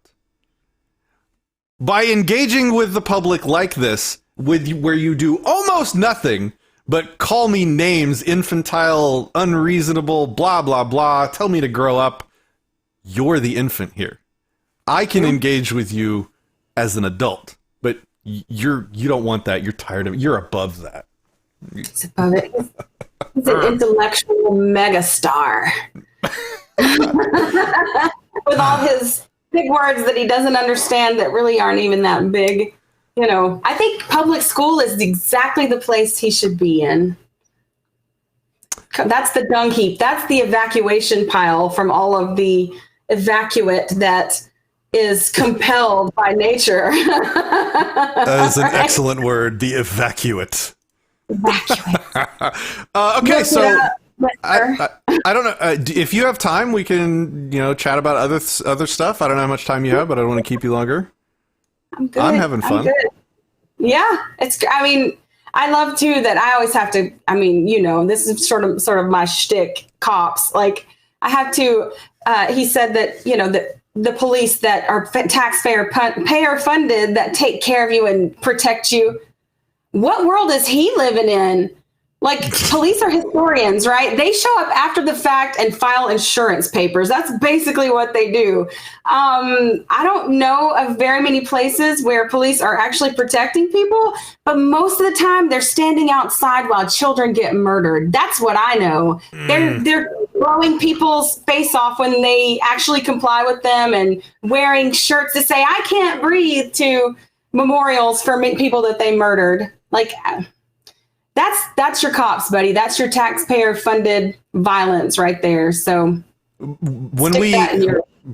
By engaging with the public like this, where you do almost nothing but call me names, infantile, unreasonable, blah, blah, blah, tell me to grow up, you're the infant here. I can engage with you as an adult, but you don't want that. You're tired of it. You're above that. It's above it. He's an intellectual megastar. With all his big words that he doesn't understand that really aren't even that big. You know, I think public school is exactly the place he should be in. That's the dung heap. That's the evacuation pile from all of the evacuate that is compelled by nature. That is an excellent word, the evacuate. Evacuate. Okay, so I don't know if you have time. We can chat about other stuff. I don't know how much time you have, but I don't want to keep you longer. I'm good. I'm having fun. Good. Yeah, I love too that I always have to. This is sort of my shtick. Cops, like I have to. He said that that the police that are taxpayer payer funded that take care of you and protect you. What world is he living in? Like, police are historians, right? They show up after the fact and file insurance papers. That's basically what they do. I don't know of very many places where police are actually protecting people, but most of the time they're standing outside while children get murdered. That's what I know. They're blowing people's face off when they actually comply with them and wearing shirts that say, "I can't breathe," to memorials for people that they murdered. Like, that's your cops, buddy. That's your taxpayer-funded violence right there. So,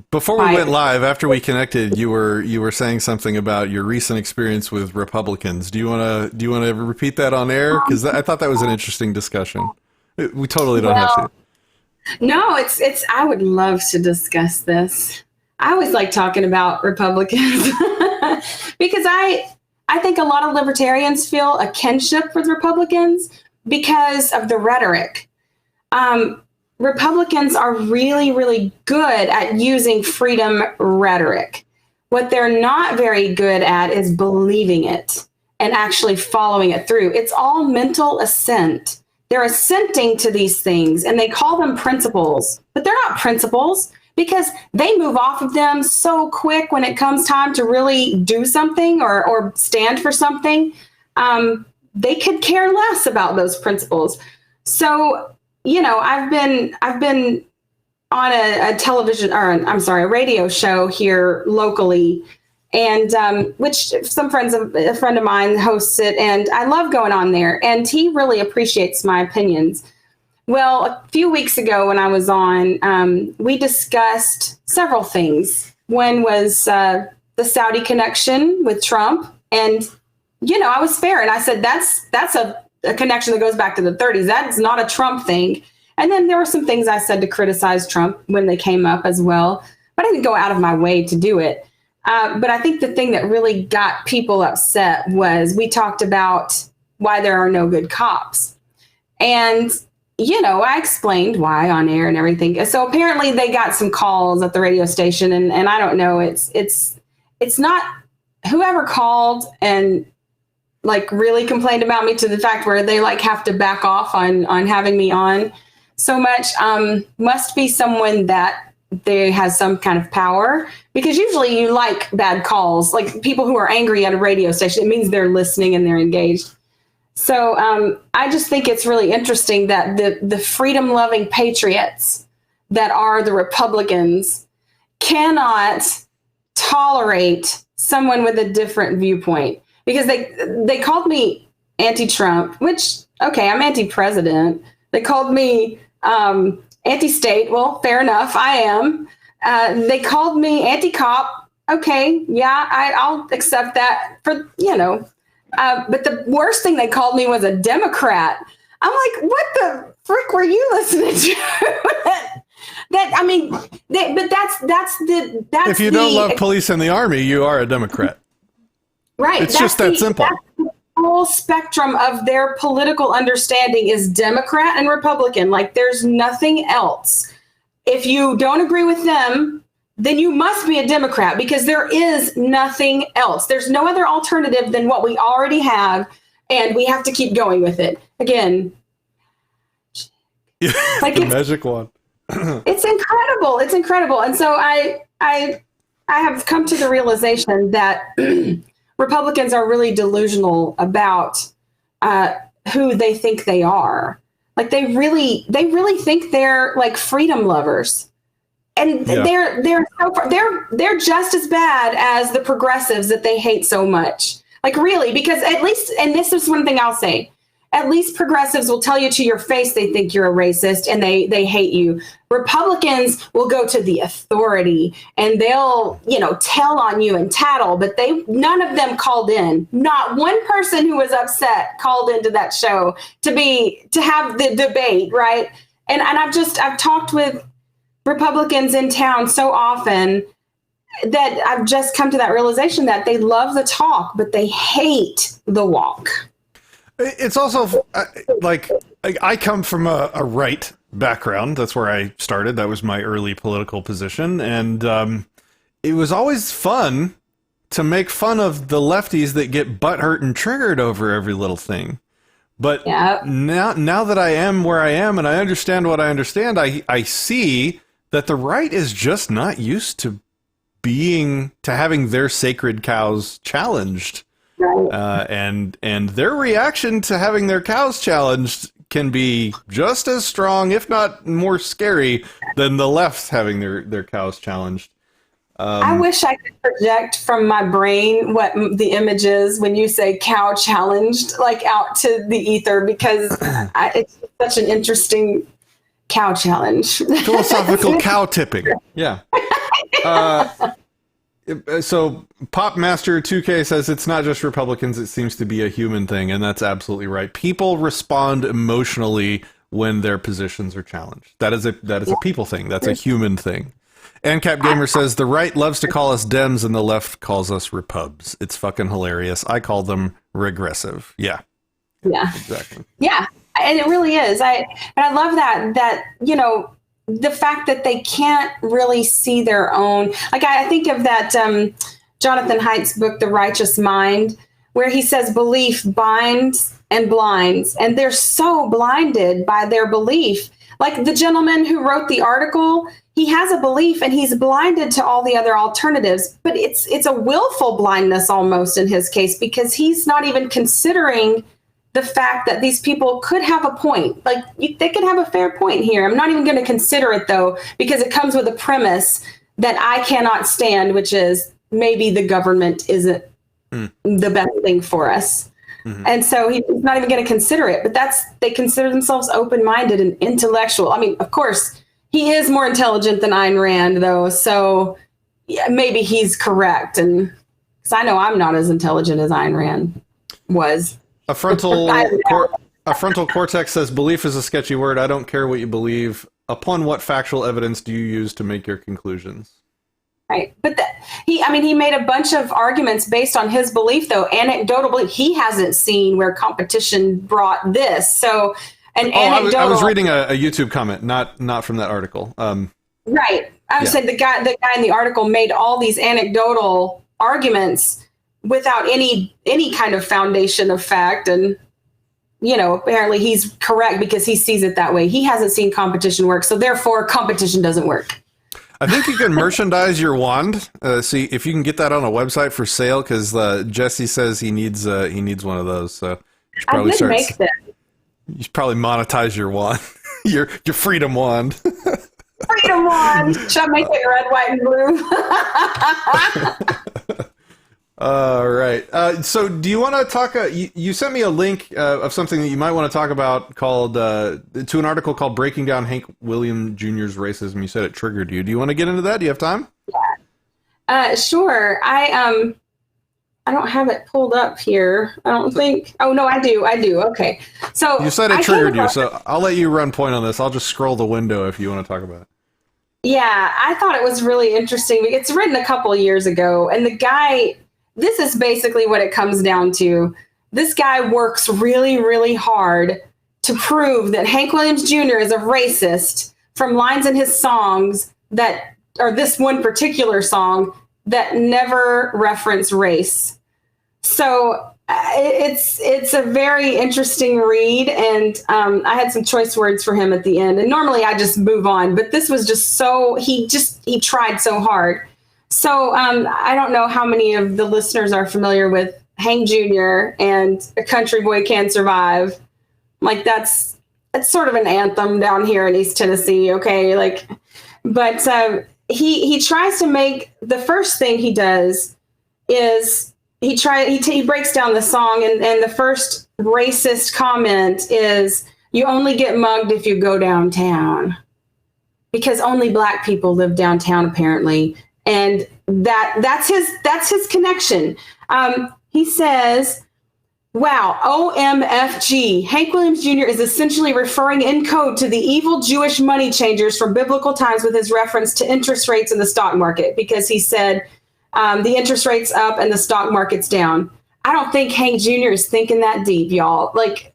before we went live, after we connected, you were saying something about your recent experience with Republicans. Do you want to repeat that on air? Because I thought that was an interesting discussion. We totally don't have to. No, it's. I would love to discuss this. I always like talking about Republicans because I think a lot of libertarians feel a kinship with Republicans because of the rhetoric. Republicans are really, really good at using freedom rhetoric. What they're not very good at is believing it and actually following it through. It's all mental assent. They're assenting to these things and they call them principles, but they're not principles, because they move off of them so quick when it comes time to really do something or stand for something. They could care less about those principles. So, I've been on a television, a radio show here locally, and which a friend of mine hosts it, and I love going on there, and he really appreciates my opinions. Well, a few weeks ago when I was on, we discussed several things. One was the Saudi connection with Trump. And, I was fair. And I said, that's a connection that goes back to the 30s. That's not a Trump thing. And then there were some things I said to criticize Trump when they came up as well. But I didn't go out of my way to do it. But I think the thing that really got people upset was we talked about why there are no good cops. And I explained why on air and everything. So apparently they got some calls at the radio station, and I don't know. It's not whoever called and like really complained about me to the fact where they like have to back off on having me on so much. Must be someone that they has some kind of power, because usually you like bad calls, like people who are angry at a radio station. It means they're listening and they're engaged. So I just think it's really interesting that the freedom-loving patriots that are the Republicans cannot tolerate someone with a different viewpoint, because they called me anti-Trump, which, okay, I'm anti-president. They called me anti-state. Well, fair enough, I am. They called me anti-cop. Okay, yeah, I'll accept that for, but the worst thing they called me was a Democrat. I'm like, what the frick were you listening to? If you don't love police and the army, you are a Democrat. Right. It's just that simple. The whole spectrum of their political understanding is Democrat and Republican. Like, there's nothing else. if you don't agree with them, then you must be a Democrat because there is nothing else. There's no other alternative than what we already have, and we have to keep going with it. Again, like the magic wand. It's incredible. It's incredible. And so I have come to the realization that Republicans are really delusional about who they think they are. Like they really think they're like freedom lovers. And they're just as bad as the progressives that they hate so much. Like really, because at least, and this is one thing I'll say, at least progressives will tell you to your face they think you're a racist and they hate you. Republicans will go to the authority and they'll, tell on you and tattle, but none of them called in. Not one person who was upset called into that show to have the debate, right? And I've talked with Republicans in town so often that I've just come to that realization that they love the talk, but they hate the walk. It's also like I come from a right background. That's where I started. That was my early political position. And it was always fun to make fun of the lefties that get butthurt and triggered over every little thing. But now that I am where I am and I understand what I understand, I see that the right is just not used to having their sacred cows challenged. Right. And their reaction to having their cows challenged can be just as strong, if not more scary, than the left having their cows challenged. I wish I could project from my brain what the image is when you say cow challenged, like out to the ether, because it's such an interesting cow challenge. Philosophical cow tipping. Yeah. So Popmaster 2K says it's not just Republicans, it seems to be a human thing, and that's absolutely right. People respond emotionally when their positions are challenged. That is a people thing. That's a human thing. And Cap Gamer says the right loves to call us Dems and the left calls us Repubs. It's fucking hilarious. I call them regressive. Yeah. Yeah. Exactly. Yeah. And it really is. I love that the fact that they can't really see their own, like I think of that Jonathan Haidt's book, The Righteous Mind, where he says belief binds and blinds, and they're so blinded by their belief. Like the gentleman who wrote the article, he has a belief and he's blinded to all the other alternatives, but it's a willful blindness almost in his case, because he's not even considering the fact that these people could have a point. Like they could have a fair point here. I'm not even going to consider it though, because it comes with a premise that I cannot stand, which is maybe the government isn't the best thing for us. Mm-hmm. And so he's not even going to consider it, but they consider themselves open-minded and intellectual. I mean, of course, he is more intelligent than Ayn Rand though. So yeah, maybe he's correct. And because I know I'm not as intelligent as Ayn Rand was. A frontal cortex says belief is a sketchy word. I don't care what you believe. Upon what factual evidence do you use to make your conclusions? Right. But he made a bunch of arguments based on his belief, though. Anecdotal belief. He hasn't seen where competition brought this. So, I was reading a YouTube comment, not from that article. Right. I said the guy in the article made all these anecdotal arguments without any kind of foundation of fact. And, apparently he's correct because he sees it that way. He hasn't seen competition work. So therefore competition doesn't work. I think you can merchandise your wand. See if you can get that on a website for sale, because Jesse says he needs one of those. So you should probably make that. You should probably monetize your wand, your freedom wand. Freedom wand. Should I make it red, white, and blue? All right. So do you want to talk? You sent me a link of something that you might want to talk about called to an article called "Breaking Down Hank Williams Jr.'s Racism." You said it triggered you. Do you want to get into that? Do you have time? Yeah. Sure. I don't have it pulled up here. I don't think. Oh no, I do. Okay. So you said it triggered you. So I'll let you run point on this. I'll just scroll the window if you want to talk about it. Yeah, I thought it was really interesting. It's written a couple of years ago, and the guy. This is basically what it comes down to. This guy works really, really hard to prove that Hank Williams Jr. is a racist from lines in his songs that, or this one particular song, that never reference race. So it's a very interesting read, and I had some choice words for him at the end. And normally I just move on, but this was just so, he tried so hard. So I don't know how many of the listeners are familiar with Hank Jr. and A Country Boy Can Survive. Like it's sort of an anthem down here in East Tennessee. Okay. Like, but he tries to make, the first thing he does is he breaks down the song, and the first racist comment is, you only get mugged if you go downtown, because only Black people live downtown apparently. And that's his connection. He says, wow, OMFG. Hank Williams Jr. is essentially referring in code to the evil Jewish money changers from biblical times with his reference to interest rates in the stock market, because he said the interest rate's up and the stock market's down. I don't think Hank Jr. is thinking that deep, y'all. Like,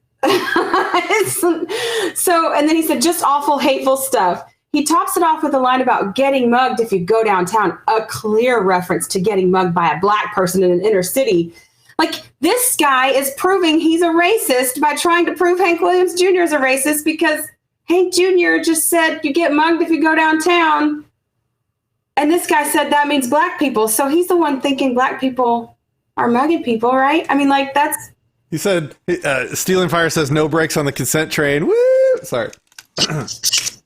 so, and then he said, just awful, hateful stuff. He tops it off with a line about getting mugged if you go downtown, a clear reference to getting mugged by a Black person in an inner city. Like, this guy is proving he's a racist by trying to prove Hank Williams Jr. is a racist, because Hank Jr. just said you get mugged if you go downtown. And this guy said that means Black people. So he's the one thinking Black people are mugging people, right? I mean, like, that's... He said, Stealing Fire says no brakes on the consent train. Woo! Sorry.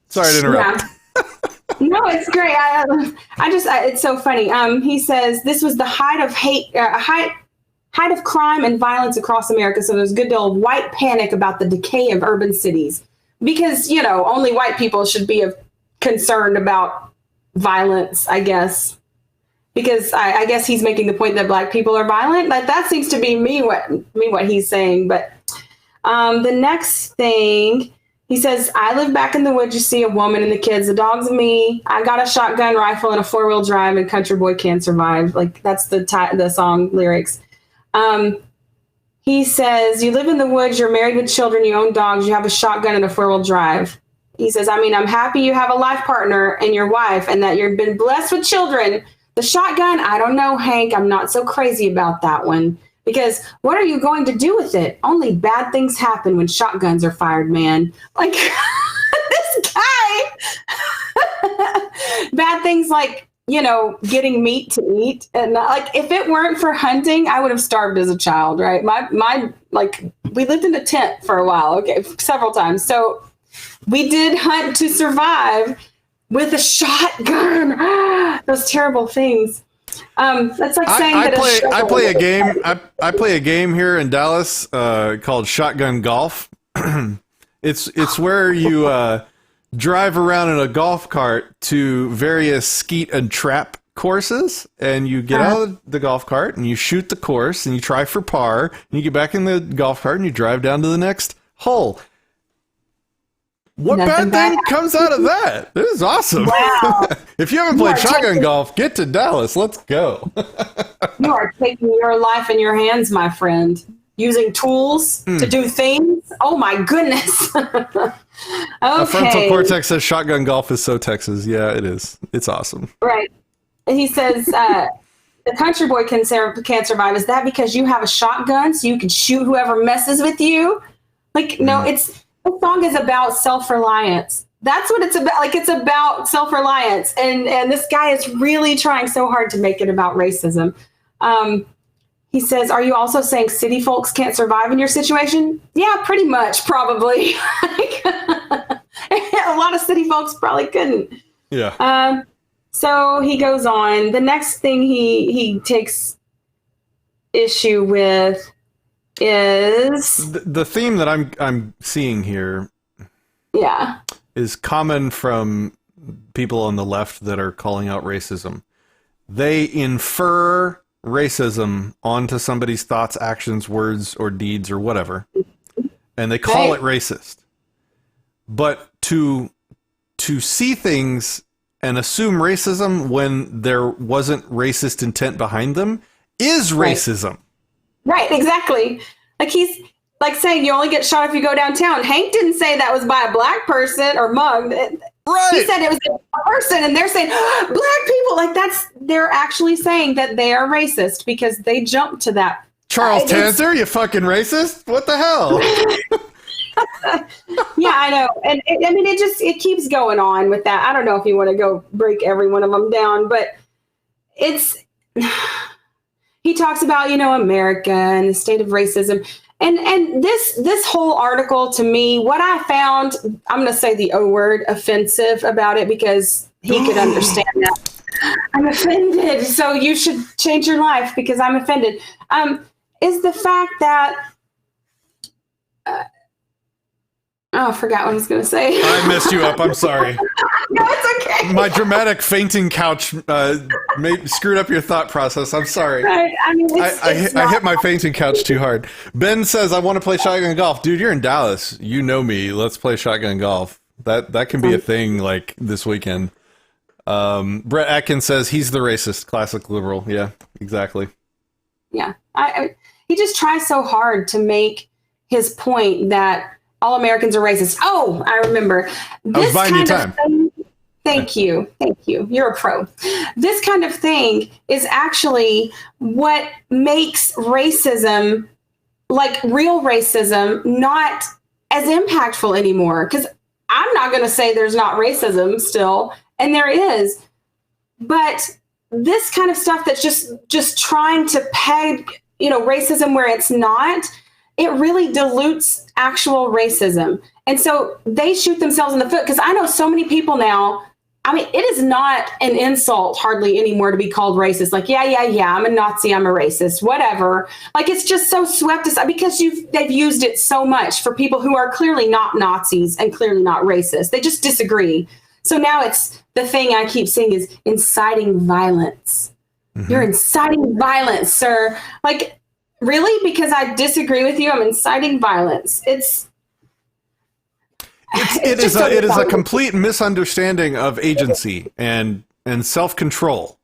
Sorry to interrupt. Yeah. No, it's great. It's so funny. He says this was the height of height of crime and violence across America. So there's a good deal of white panic about the decay of urban cities, because, you know, only white people should be concerned about violence, I guess, because I guess he's making the point that Black people are violent. Like, that seems to be what he's saying. But the next thing, he says, I live back in the woods. You see a woman and the kids, the dogs and me. I got a shotgun rifle and a 4-wheel drive, and Country Boy Can Survive. Like, that's the song lyrics. He says, you live in the woods, you're married with children, you own dogs, you have a shotgun and a 4-wheel drive. He says, I mean, I'm happy you have a life partner and your wife, and that you've been blessed with children. The shotgun, I don't know, Hank. I'm not so crazy about that one, because what are you going to do with it? Only bad things happen when shotguns are fired, man. Like, this guy, bad things like, you know, getting meat to eat. And like, if it weren't for hunting, I would have starved as a child, right? Like, we lived in a tent for a while, okay, several times. So we did hunt to survive with a shotgun. Those terrible things. That's like saying I play a game. I play a game here in Dallas called Shotgun Golf. It's where you drive around in a golf cart to various skeet and trap courses, and you get out of the golf cart and you shoot the course and you try for par, and you get back in the golf cart and you drive down to the next hole. What bad thing comes out of that? This is awesome. Wow. If you haven't played shotgun golf, get to Dallas. Let's go. You are taking your life in your hands, my friend. Using tools to do things. Oh my goodness. Okay. A frontal cortex says shotgun golf is so Texas. Yeah, it is. It's awesome. Right. And he says, the country boy can't survive. Is that because you have a shotgun so you can shoot whoever messes with you? Like, no, the song is about self-reliance. That's what it's about. Like, it's about self-reliance. And this guy is really trying so hard to make it about racism. He says, are you also saying city folks can't survive in your situation? Yeah, pretty much, probably. A lot of city folks probably couldn't. Yeah. So he goes on. The next thing he takes issue with is the theme that I'm seeing here. Yeah. Is common from people on the left that are calling out racism. They infer racism onto somebody's thoughts, actions, words, or deeds, or whatever, and they call it racist. But to see things and assume racism when there wasn't racist intent behind them is racism. Right, exactly. Like, he's like saying you only get shot if you go downtown. Hank didn't say that was by a Black person or mugged. Right. He said it was a person, and they're saying black people. Like they're actually saying that they are racist because they jumped to that. Charles Tanzer, you fucking racist? What the hell? Yeah, I know. And it keeps going on with that. I don't know if you want to go break every one of them down, but he talks about, America and the state of racism. And this whole article, to me, what I found, I'm going to say the O word, offensive about it, because he could understand that. I'm offended. So you should change your life because I'm offended. Is the fact that, I forgot what I was going to say. I messed you up. I'm sorry. No, it's okay. My dramatic fainting couch screwed up your thought process. I'm sorry. I hit my fainting couch too hard. Ben says, I want to play shotgun golf. Dude, you're in Dallas. You know me. Let's play shotgun golf. That can be a thing like this weekend. Brett Atkins says he's the racist, classic liberal. Yeah, exactly. Yeah. He just tries so hard to make his point that all Americans are racist. Oh, I remember. I was buying you time. Thank you. You're a pro. This kind of thing is actually what makes racism, like real racism, not as impactful anymore. Because I'm not going to say there's not racism still, and there is. But this kind of stuff that's just trying to peg, racism where it's not, it really dilutes actual racism. And so they shoot themselves in the foot, because I know so many people now. I mean, it is not an insult hardly anymore to be called racist. Like, yeah, I'm a Nazi, I'm a racist, whatever. Like, it's just so swept aside because they've used it so much for people who are clearly not Nazis and clearly not racist. They just disagree. So now it's the thing I keep saying is inciting violence. Mm-hmm. You're inciting violence, sir. Like, really? Because I disagree with you, I'm inciting violence. It is a complete misunderstanding of agency and self-control.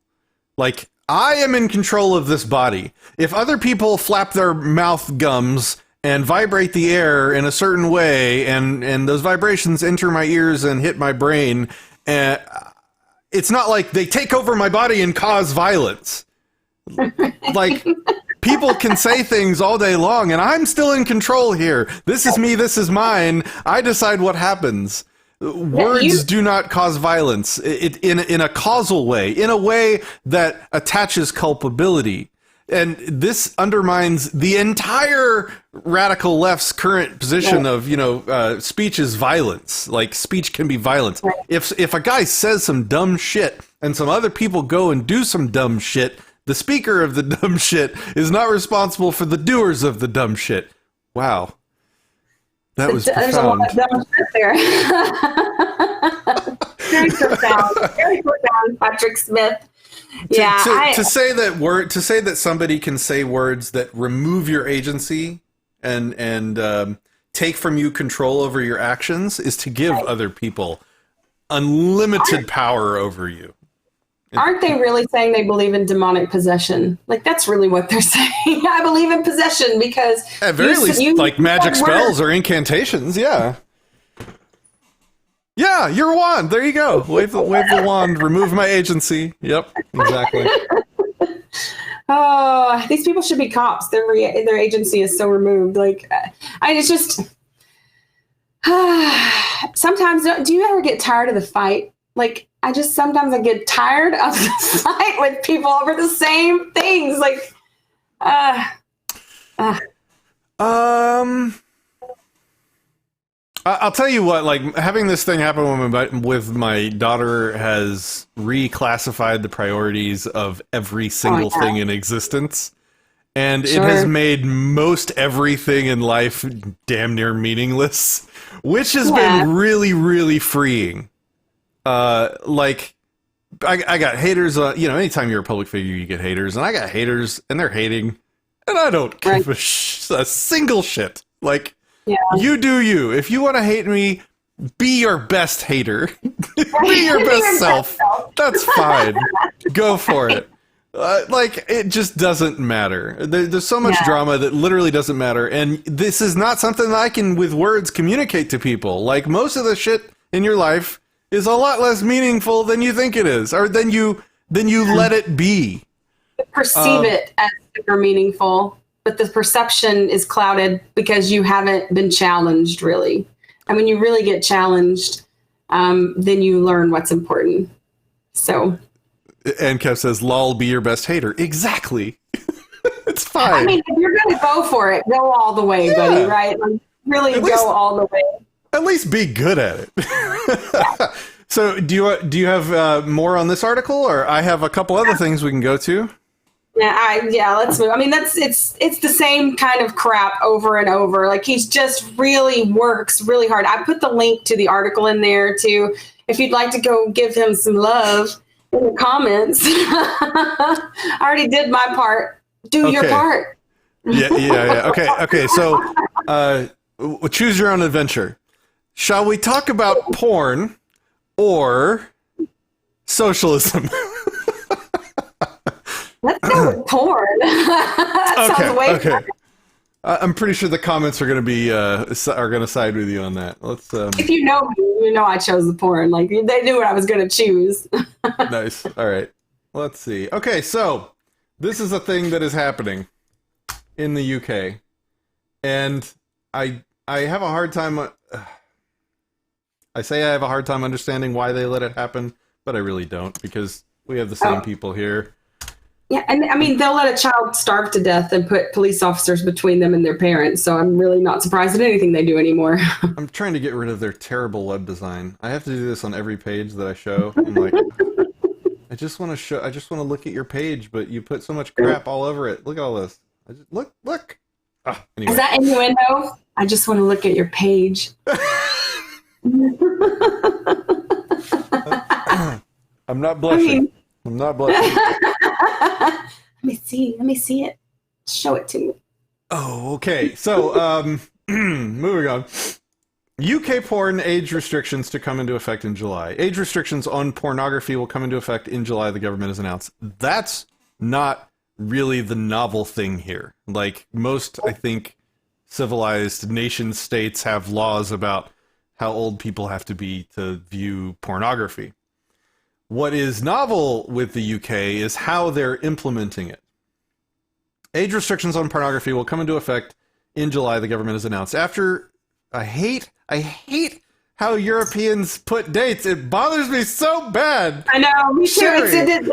Like, I am in control of this body. If other people flap their mouth gums and vibrate the air in a certain way, and those vibrations enter my ears and hit my brain, it's not like they take over my body and cause violence. Like, people can say things all day long, and I'm still in control here. This is me, this is mine. I decide what happens. Words do not cause violence in a causal way, in a way that attaches culpability. And this undermines the entire radical left's current position of, speech is violence. Like, speech can be violence. Right. If a guy says some dumb shit and some other people go and do some dumb shit, the speaker of the dumb shit is not responsible for the doers of the dumb shit. Wow. That was profound. There's a lot of dumb shit there. Very profound. Very profound, Patrick Smith. To say that somebody can say words that remove your agency and take from you control over your actions is to give other people unlimited power over you. Aren't they really saying they believe in demonic possession? Like, that's really what they're saying. I believe in possession because at very least, like magic spells or incantations. Yeah. Yeah, your wand. There you go. Wave the wand. Remove my agency. Yep, exactly. Oh, these people should be cops. Their agency is so removed. Like, it's just sometimes. Do you ever get tired of the fight? Like, sometimes I get tired of the fight with people over the same things. Like, I'll tell you what, like, having this thing happen with my daughter has reclassified the priorities of every single thing in existence. And it has made most everything in life damn near meaningless, which has been really, really freeing. Like, I got haters, anytime you're a public figure, you get haters, and I got haters, and they're hating, and I don't give a single shit. Like, you do you. If you want to hate me, be your best hater. Be your best self. That's fine. Go for it. Like, it just doesn't matter. There's so much drama that literally doesn't matter, and this is not something that I can, with words, communicate to people. Like, most of the shit in your life is a lot less meaningful than you think it is, or than you let it be. Perceive it as super meaningful, but the perception is clouded because you haven't been challenged really. And when you really get challenged, then you learn what's important. So. And Kev says, "Lol, be your best hater." Exactly. It's fine. I mean, if you're going to go for it, go all the way, buddy. Right? Like, really go all the way. At least be good at it. Yeah. So, do you have more on this article, or I have a couple other things we can go to? Yeah, let's move. I mean, it's the same kind of crap over and over. Like, he's just really works really hard. I put the link to the article in there too, if you'd like to go give him some love in the comments. I already did my part. Do your part. Yeah. Okay. So, choose your own adventure. Shall we talk about porn or socialism? Let's go with porn. Okay. I'm pretty sure the comments are going to be are going to side with you on that. Let's. If you know me, you know I chose the porn. Like, they knew what I was going to choose. Nice. All right. Let's see. Okay, so this is a thing that is happening in the UK, and I have a hard time. I say I have a hard time understanding why they let it happen, but I really don't, because we have the same people here. Yeah, and I mean, they'll let a child starve to death and put police officers between them and their parents, so I'm really not surprised at anything they do anymore. I'm trying to get rid of their terrible web design. I have to do this on every page that I show. I'm like, I just want to look at your page, but you put so much crap all over it. Look at all this. Look. Ah, anyway. Is that innuendo? I just want to look at your page. I'm not blushing. I'm not blushing. Let me see it. Show it to me. Oh, okay. So, moving on. UK porn age restrictions to come into effect in July. Age restrictions on pornography will come into effect in July, the government has announced. That's not really the novel thing here. Like, most, I think, civilized nation states have laws about how old people have to be to view pornography. What is novel with the UK is how they're implementing it. Age restrictions on pornography will come into effect in July, the government has announced. After, I hate how Europeans put dates. It bothers me so bad. I know, me too.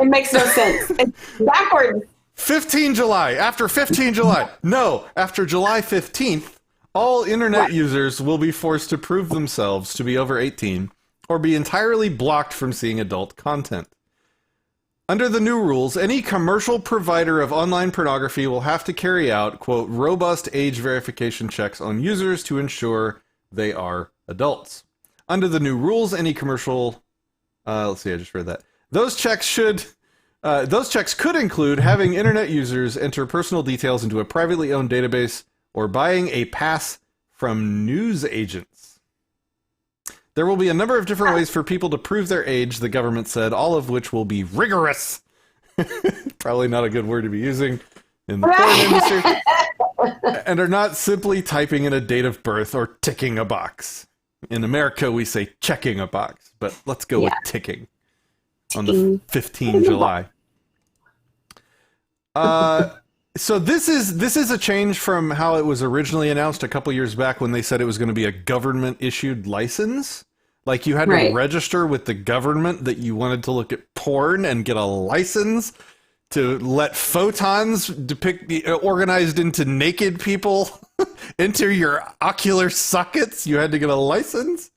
It makes no sense. It's backwards. 15 July. After 15 July. No, after July 15th, all internet users will be forced to prove themselves to be over 18 or be entirely blocked from seeing adult content. Under the new rules, any commercial provider of online pornography will have to carry out, quote, robust age verification checks on users to ensure they are adults. Under the new rules, any commercial... let's see, I just read that. Those checks could include having internet users enter personal details into a privately owned database or buying a pass from news agents. There will be a number of different ways for people to prove their age, the government said, all of which will be rigorous. Probably not a good word to be using in the porn industry. And are not simply typing in a date of birth or ticking a box. In America, we say checking a box, but let's go with ticking on the 15 July. So this is a change from how it was originally announced a couple years back when they said it was going to be a government-issued license. Like, you had to register with the government that you wanted to look at porn and get a license to let photons organized into naked people into your ocular sockets. You had to get a license.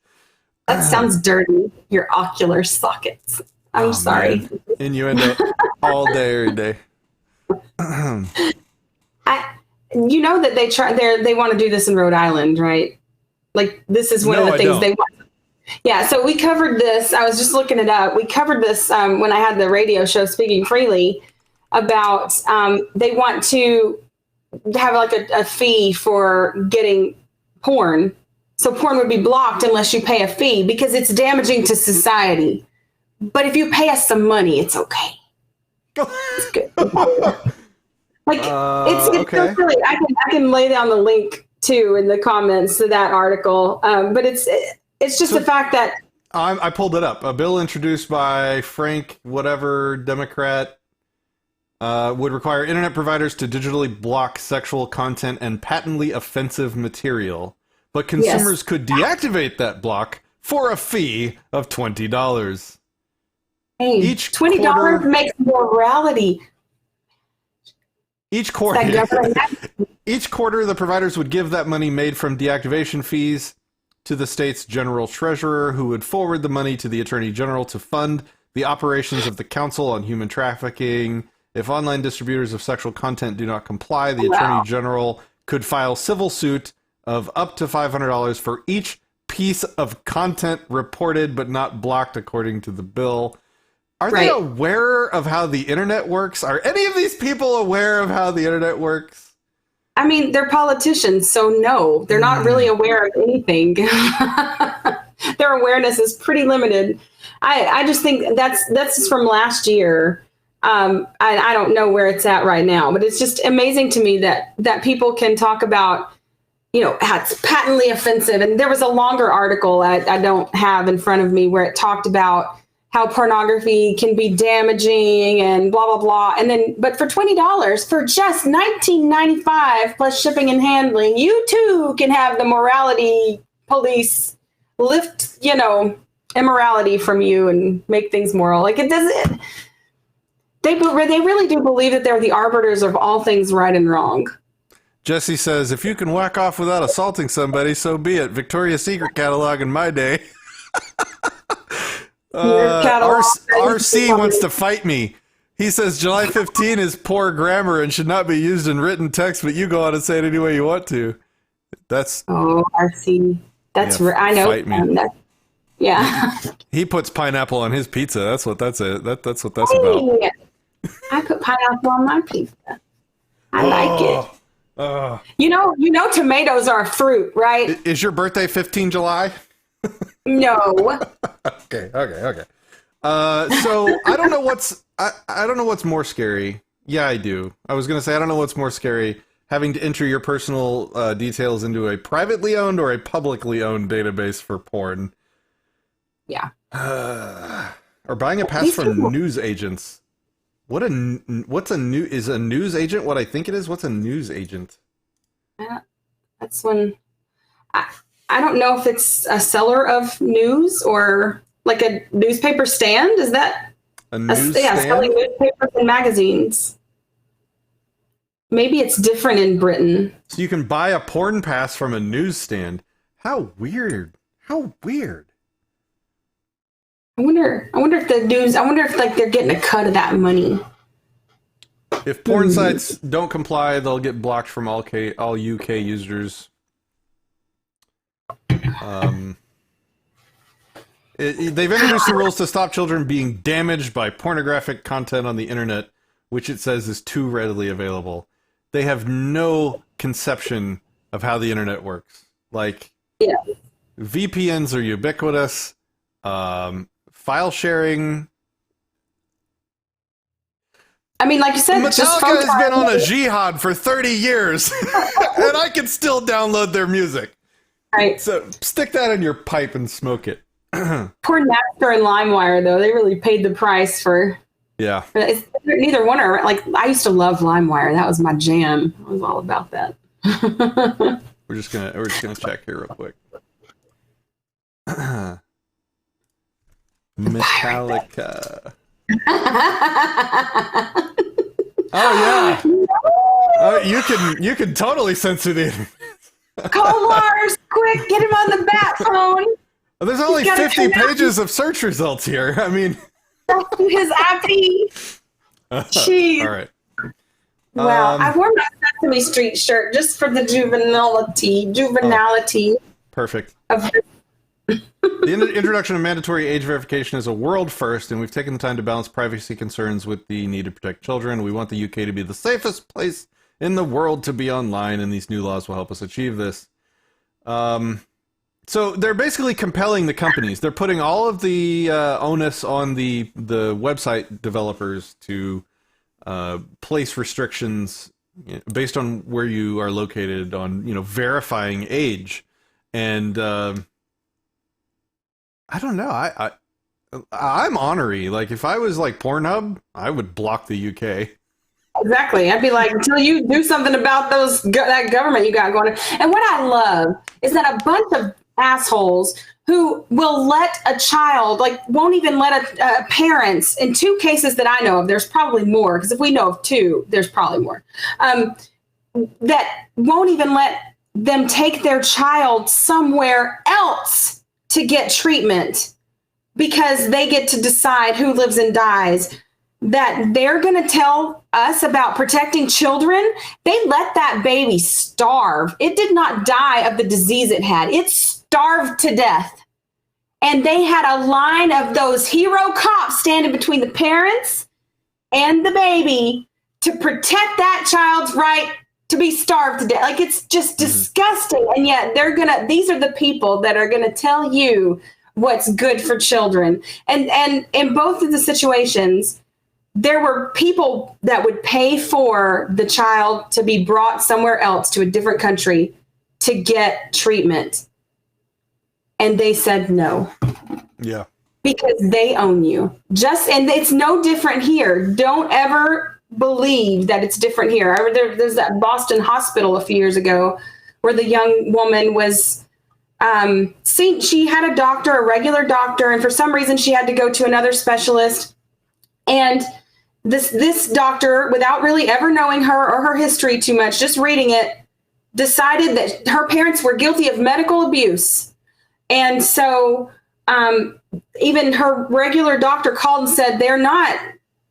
That sounds dirty. Your ocular sockets. I'm sorry. Man. Innuendo all day, every day. You know that they want to do this in Rhode Island, right? Like, this is one of the things they want. Yeah, so we covered this. I was just looking it up. We covered this when I had the radio show Speaking Freely about they want to have like a fee for getting porn. So porn would be blocked unless you pay a fee because it's damaging to society. But if you pay us some money, it's okay. It's good. Like, it's okay. So silly. I can lay down the link too in the comments to that article. But it's just the fact that I pulled it up. A bill introduced by Frank, whatever, Democrat, would require internet providers to digitally block sexual content and patently offensive material. But consumers could deactivate that block for a fee of $20. Hey, Each $20 makes morality. Each quarter, the providers would give that money made from deactivation fees to the state's general treasurer, who would forward the money to the attorney general to fund the operations of the Council on Human Trafficking. If online distributors of sexual content do not comply, the attorney general could file civil suit of up to $500 for each piece of content reported but not blocked, according to the bill. Are they aware of how the internet works? Are any of these people aware of how the internet works? I mean, they're politicians, so no, they're not really aware of anything. Their awareness is pretty limited. I just think that's from last year. I don't know where it's at right now, but it's just amazing to me that people can talk about, how it's patently offensive. And there was a longer article I don't have in front of me where it talked about how pornography can be damaging and blah, blah, blah. And then, but for $20, for just $19.95 plus shipping and handling, you too can have the morality police lift, immorality from you and make things moral. Like it doesn't, they really do believe that they're the arbiters of all things right and wrong. Jesse says, if you can whack off without assaulting somebody, so be it. Victoria's Secret catalog in my day. RC wants to fight me. He says July 15 is poor grammar and should not be used in written text, but you go on and say it any way you want to. RC. That's I know. Fight me. Yeah. He puts pineapple on his pizza. That's what that's about. I put pineapple on my pizza. I like it. Tomatoes are a fruit, right? Is your birthday 15 July? No. Okay. So I don't know what's more scary. Yeah, I do. I was going to say, I don't know what's more scary, having to enter your personal details into a privately owned or a publicly owned database for porn. Yeah. Or buying a pass from news agents. Is a news agent what I think it is? What's a news agent? That's when I don't know if it's a seller of news or like a newspaper stand. Is that a news stand? Selling newspapers and magazines. Maybe it's different in Britain. So you can buy a porn pass from a newsstand. How weird. I wonder if the news, like they're getting a cut of that money. If porn sites don't comply, they'll get blocked from all UK users. They've introduced the rules to stop children being damaged by pornographic content on the internet, which it says is too readily available. They have no conception of how the internet works. Like, VPNs are ubiquitous. File sharing. I mean, like you said, Metallica has been on a jihad for 30 years, and I can still download their music. Right. So stick that in your pipe and smoke it. Poor Napster and LimeWire, though. They really paid the price for... Yeah. Neither one are... Like, I used to love LimeWire. That was my jam. I was all about that. We're just gonna check here real quick. Metallica. Oh yeah. You can totally censor the internet. Call Lars, quick, get him on the bat phone. There's only 50 pages of search results here. I mean, his IP. Jeez. All right. Wow, I've worn my Sesame Street shirt just for the juvenility. Perfect. Of The introduction of mandatory age verification is a world first, and we've taken the time to balance privacy concerns with the need to protect children. We want the UK to be the safest place in the world to be online, and these new laws will help us achieve this. So they're basically compelling the companies. They're putting all of the onus on the website developers to place restrictions based on where you are located on, verifying age. And I don't know. I'm ornery. Like if I was like Pornhub, I would block the UK. Exactly. I'd be like, until you do something about that government you got going on. And what I love is that a bunch of assholes who will let a child, like, won't even let parents, in two cases that I know of, there's probably more, because if we know of two, there's probably more, that won't even let them take their child somewhere else to get treatment because they get to decide who lives and dies. That they're going to tell us about protecting children. They let that baby starve. It did not die of the disease it had. It starved to death. And they had a line of those hero cops standing between the parents and the baby to protect that child's right to be starved to death. Like, it's just disgusting. And yet these are the people that are going to tell you what's good for children. And in both of the situations, there were people that would pay for the child to be brought somewhere else to a different country to get treatment. And they said no. Yeah. Because they own you. And it's no different here. Don't ever believe that it's different here. There's that Boston hospital a few years ago where the young woman was seen. She had a doctor, a regular doctor, and for some reason she had to go to another specialist. And this doctor, without really ever knowing her or her history too much, just reading it, decided that her parents were guilty of medical abuse. And so even her regular doctor called and said, they're not,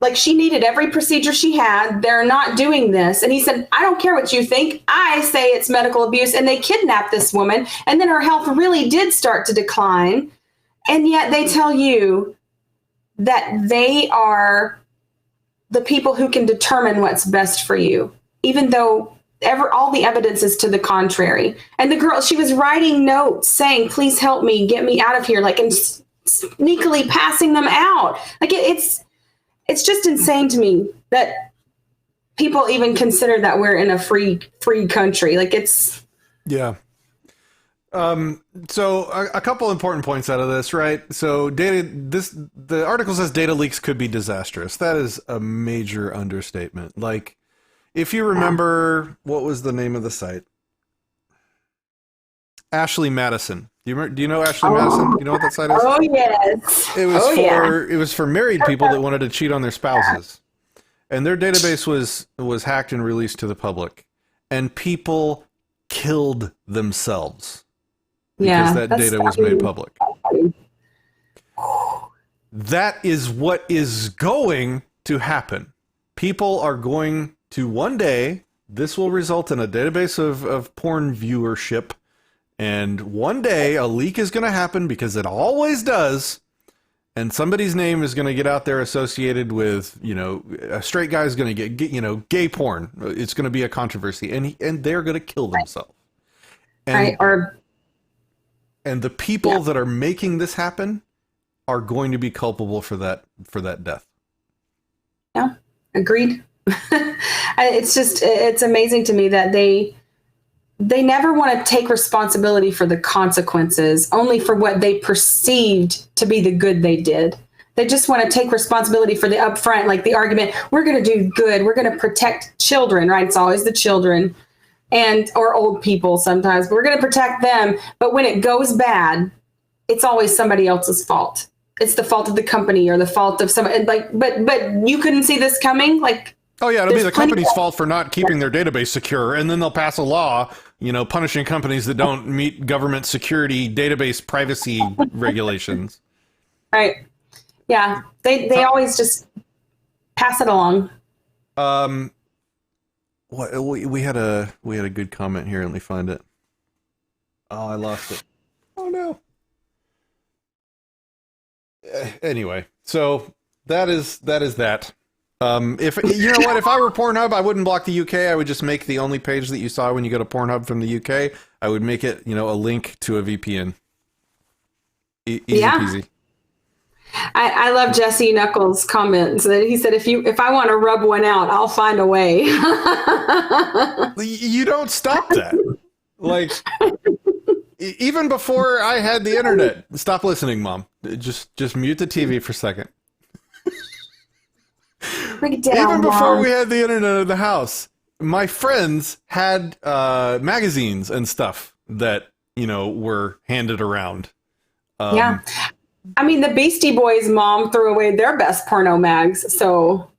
like, she needed every procedure she had. They're not doing this. And he said, I don't care what you think. I say it's medical abuse. And they kidnapped this woman. And then her health really did start to decline. And yet they tell you that they are the people who can determine what's best for you, even though all the evidence is to the contrary. And the girl, she was writing notes saying, please help me, get me out of here, like, and sneakily passing them out. Like, it's just insane to me that people even consider that we're in a free country. Like, it's. Yeah. So a couple important points out of this, right? So the article says data leaks could be disastrous. That is a major understatement. Like, if you remember, what was the name of the site? Ashley Madison. Do you know Ashley Madison? Do you know what that site is? Oh yes. It was for married people that wanted to cheat on their spouses, and their database was hacked and released to the public, and people killed themselves. Because that data was made public. That is what is going to happen. People are going to, one day, this will result in a database of porn viewership. And one day a leak is going to happen, because it always does. And somebody's name is going to get out there associated with, a straight guy is going to get, gay porn. It's going to be a controversy. And they're going to kill themselves. And, and the people that are making this happen are going to be culpable for that death. Yeah, agreed. It's amazing to me that they never want to take responsibility for the consequences, only for what they perceived to be the good they did. They just want to take responsibility for the upfront, like the argument, we're going to do good, we're going to protect children, right? It's always the children. Or old people sometimes. We're going to protect them. But when it goes bad, it's always somebody else's fault. It's the fault of the company or the fault of somebody. Like, but you couldn't see this coming. Like, oh yeah, it'll be the company's fault for not keeping their database secure, and then they'll pass a law, punishing companies that don't meet government security database privacy regulations. Right. Yeah. They always just pass it along. We had a good comment here. Let me find it. Oh, I lost it. Oh no. Anyway, so that is that. If you know what, if I were Pornhub, I wouldn't block the UK. I would just make the only page that you saw when you go to Pornhub from the UK. I would make it, a link to a VPN. Easy peasy. I love Jesse Knuckles' comments that he said, if I want to rub one out, I'll find a way. You don't stop that. Like, Even before I had the internet. Stop listening, Mom. Just mute the TV for a second. Break it down, Even before Mom. we had the internet in the house, my friends had magazines and stuff that, were handed around. Yeah. I mean, the Beastie Boys mom threw away their best porno mags, so...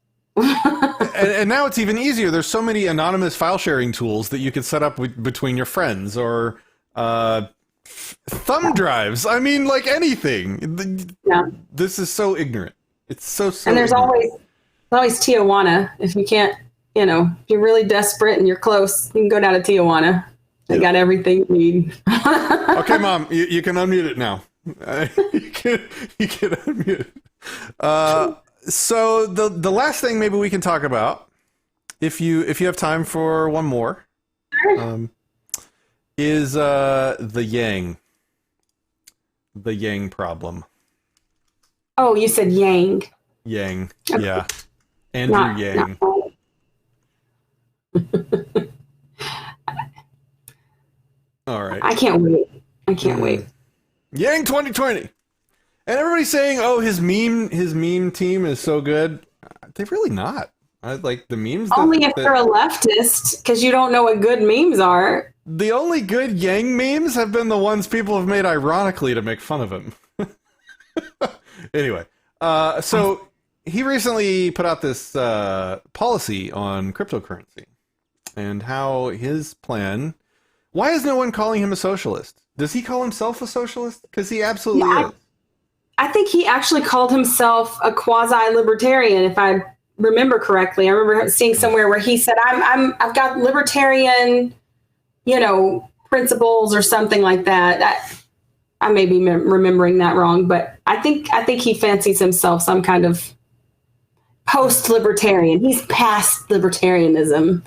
and now it's even easier. There's so many anonymous file sharing tools that you can set up between your friends, or thumb drives. I mean, like anything. Yeah. This is so ignorant. It's so And there's ignorant. always Tijuana. If you can't, if you're really desperate and you're close, you can go down to Tijuana. They got everything you need. Okay, Mom, you can unmute it now. You can unmute it. So the last thing maybe we can talk about, if you have time for one more, is the yang problem. Oh, you said Yang. Yang, yeah, Andrew Yang. All right, I can't wait. Wait. Yang 2020, and everybody's saying, "Oh, his meme team is so good." They're really not. I like the memes. Only if you're a leftist, because you don't know what good memes are. The only good Yang memes have been the ones people have made ironically to make fun of him. Anyway, so he recently put out this policy on cryptocurrency and how his plan. Why is no one calling him a socialist? Does he call himself a socialist? Because he absolutely is. I think he actually called himself a quasi-libertarian, if I remember correctly. I remember seeing somewhere where he said, I've got libertarian, principles or something like that. I may be remembering that wrong, but I think he fancies himself some kind of post-libertarian. He's past libertarianism.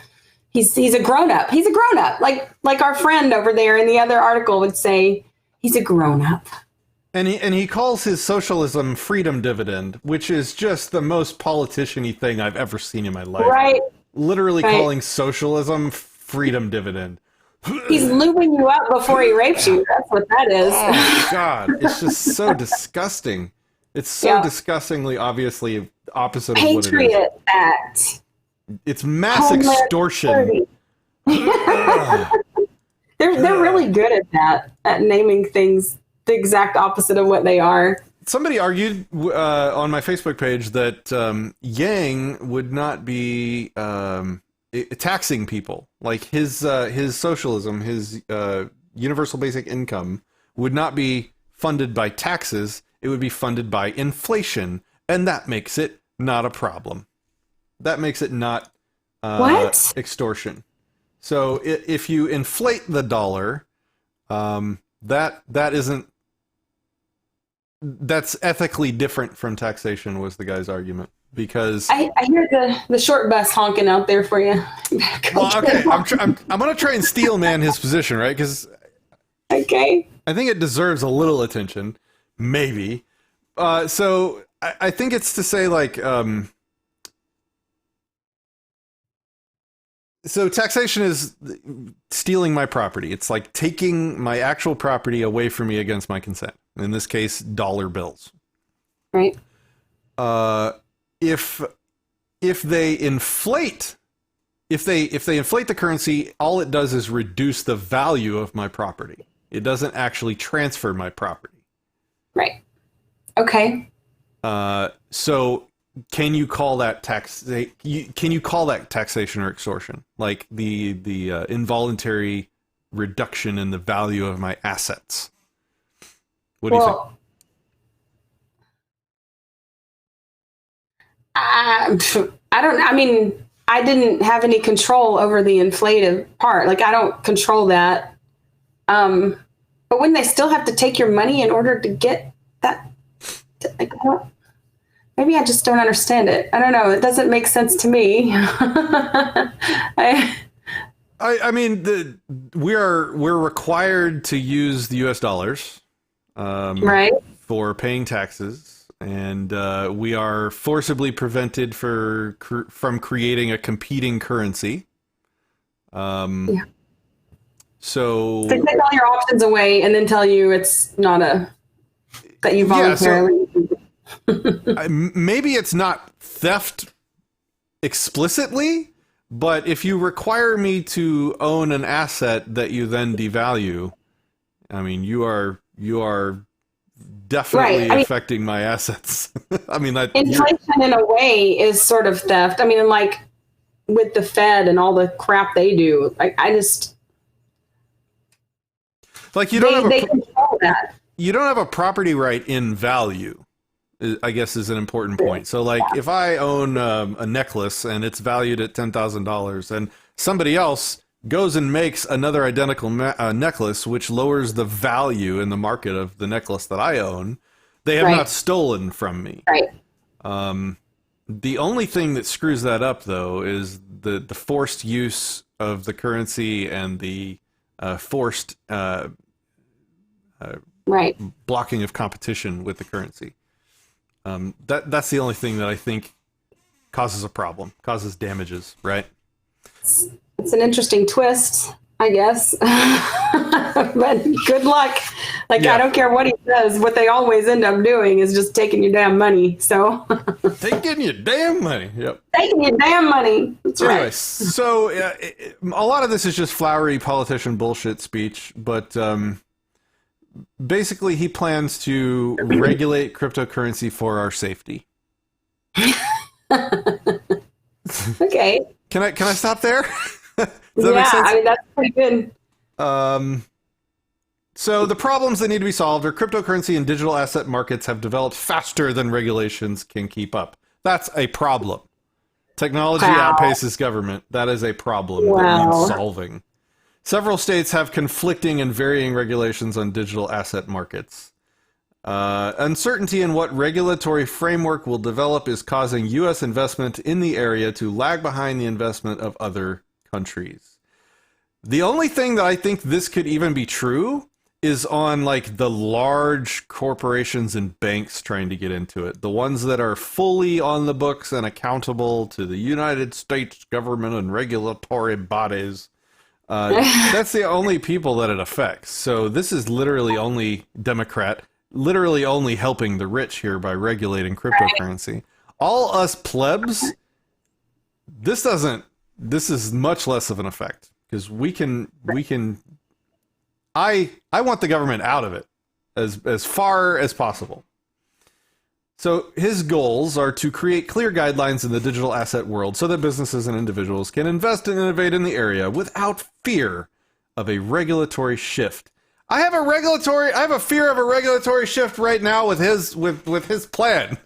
He's a grown-up. He's a grown-up. Like our friend over there in the other article would say, he's a grown-up. And he calls his socialism freedom dividend, which is just the most politician-y thing I've ever seen in my life. Right. Literally calling socialism freedom dividend. He's lubing you up before he rapes you. That's what that is. Oh, God. It's just so disgusting. It's so disgustingly, obviously, opposite of what it is. Patriot Act. It's mass Homeland extortion. They're really good at that, at naming things the exact opposite of what they are. Somebody argued on my Facebook page that Yang would not be taxing people. Like his socialism, his universal basic income would not be funded by taxes. It would be funded by inflation, and that makes it not a problem. That makes it not extortion. So if you inflate the dollar, that's ethically different from taxation, was the guy's argument. Because I hear the short bus honking out there for you. Well, okay, I'm gonna try and steel man his position, right? Because okay, I think it deserves a little attention, maybe. So I think it's to say like. So taxation is stealing my property. It's like taking my actual property away from me against my consent. In this case, dollar bills. Right. If they inflate the currency, all it does is reduce the value of my property. It doesn't actually transfer my property. Right. Okay. So can you call that taxation or extortion? Like the involuntary reduction in the value of my assets. What do you think? I mean, I didn't have any control over the inflated part. Like, I don't control that. But wouldn't they still have to take your money in order to get that? Like, maybe I just don't understand it. I don't know. It doesn't make sense to me. I mean, we're required to use the U.S. dollars, right, for paying taxes, and we are forcibly prevented from creating a competing currency. So they take all your options away and then tell you it's not that you voluntarily. Maybe it's not theft explicitly, but if you require me to own an asset that you then devalue, I mean, you are definitely affecting my assets. I mean, inflation in a way is sort of theft. I mean, like with the Fed and all the crap they do, I just like you don't they control that. You don't have a property right in value, I guess, is an important point. So, like, if I own a necklace and it's valued at $10,000, and somebody else goes and makes another identical necklace, which lowers the value in the market of the necklace that I own, they have not stolen from me. Right. The only thing that screws that up, though, is the forced use of the currency and the forced blocking of competition with the currency. That's the only thing that I think causes a problem, causes damages, right? It's an interesting twist, I guess. But good luck. Like, I don't care what he says. What they always end up doing is just taking your damn money. So taking your damn money. Yep. Taking your damn money. That's right. Anyway, so a lot of this is just flowery politician bullshit speech, but basically he plans to regulate cryptocurrency for our safety. Okay. Can I stop there? Does that make sense? I mean, that's pretty good. So the problems that need to be solved are cryptocurrency and digital asset markets have developed faster than regulations can keep up. That's a problem. Technology outpaces government. That is a problem that needs solving. Several states have conflicting and varying regulations on digital asset markets. Uncertainty in what regulatory framework will develop is causing U.S. investment in the area to lag behind the investment of other countries. The only thing that I think this could even be true is on like the large corporations and banks trying to get into it. The ones that are fully on the books and accountable to the United States government and regulatory bodies. That's the only people that it affects. So this is literally only literally only helping the rich here by regulating cryptocurrency. All us plebs, this is much less of an effect because I want the government out of it as far as possible. So his goals are to create clear guidelines in the digital asset world so that businesses and individuals can invest and innovate in the area without fear of a regulatory shift. I have a fear of a regulatory shift right now with his plan.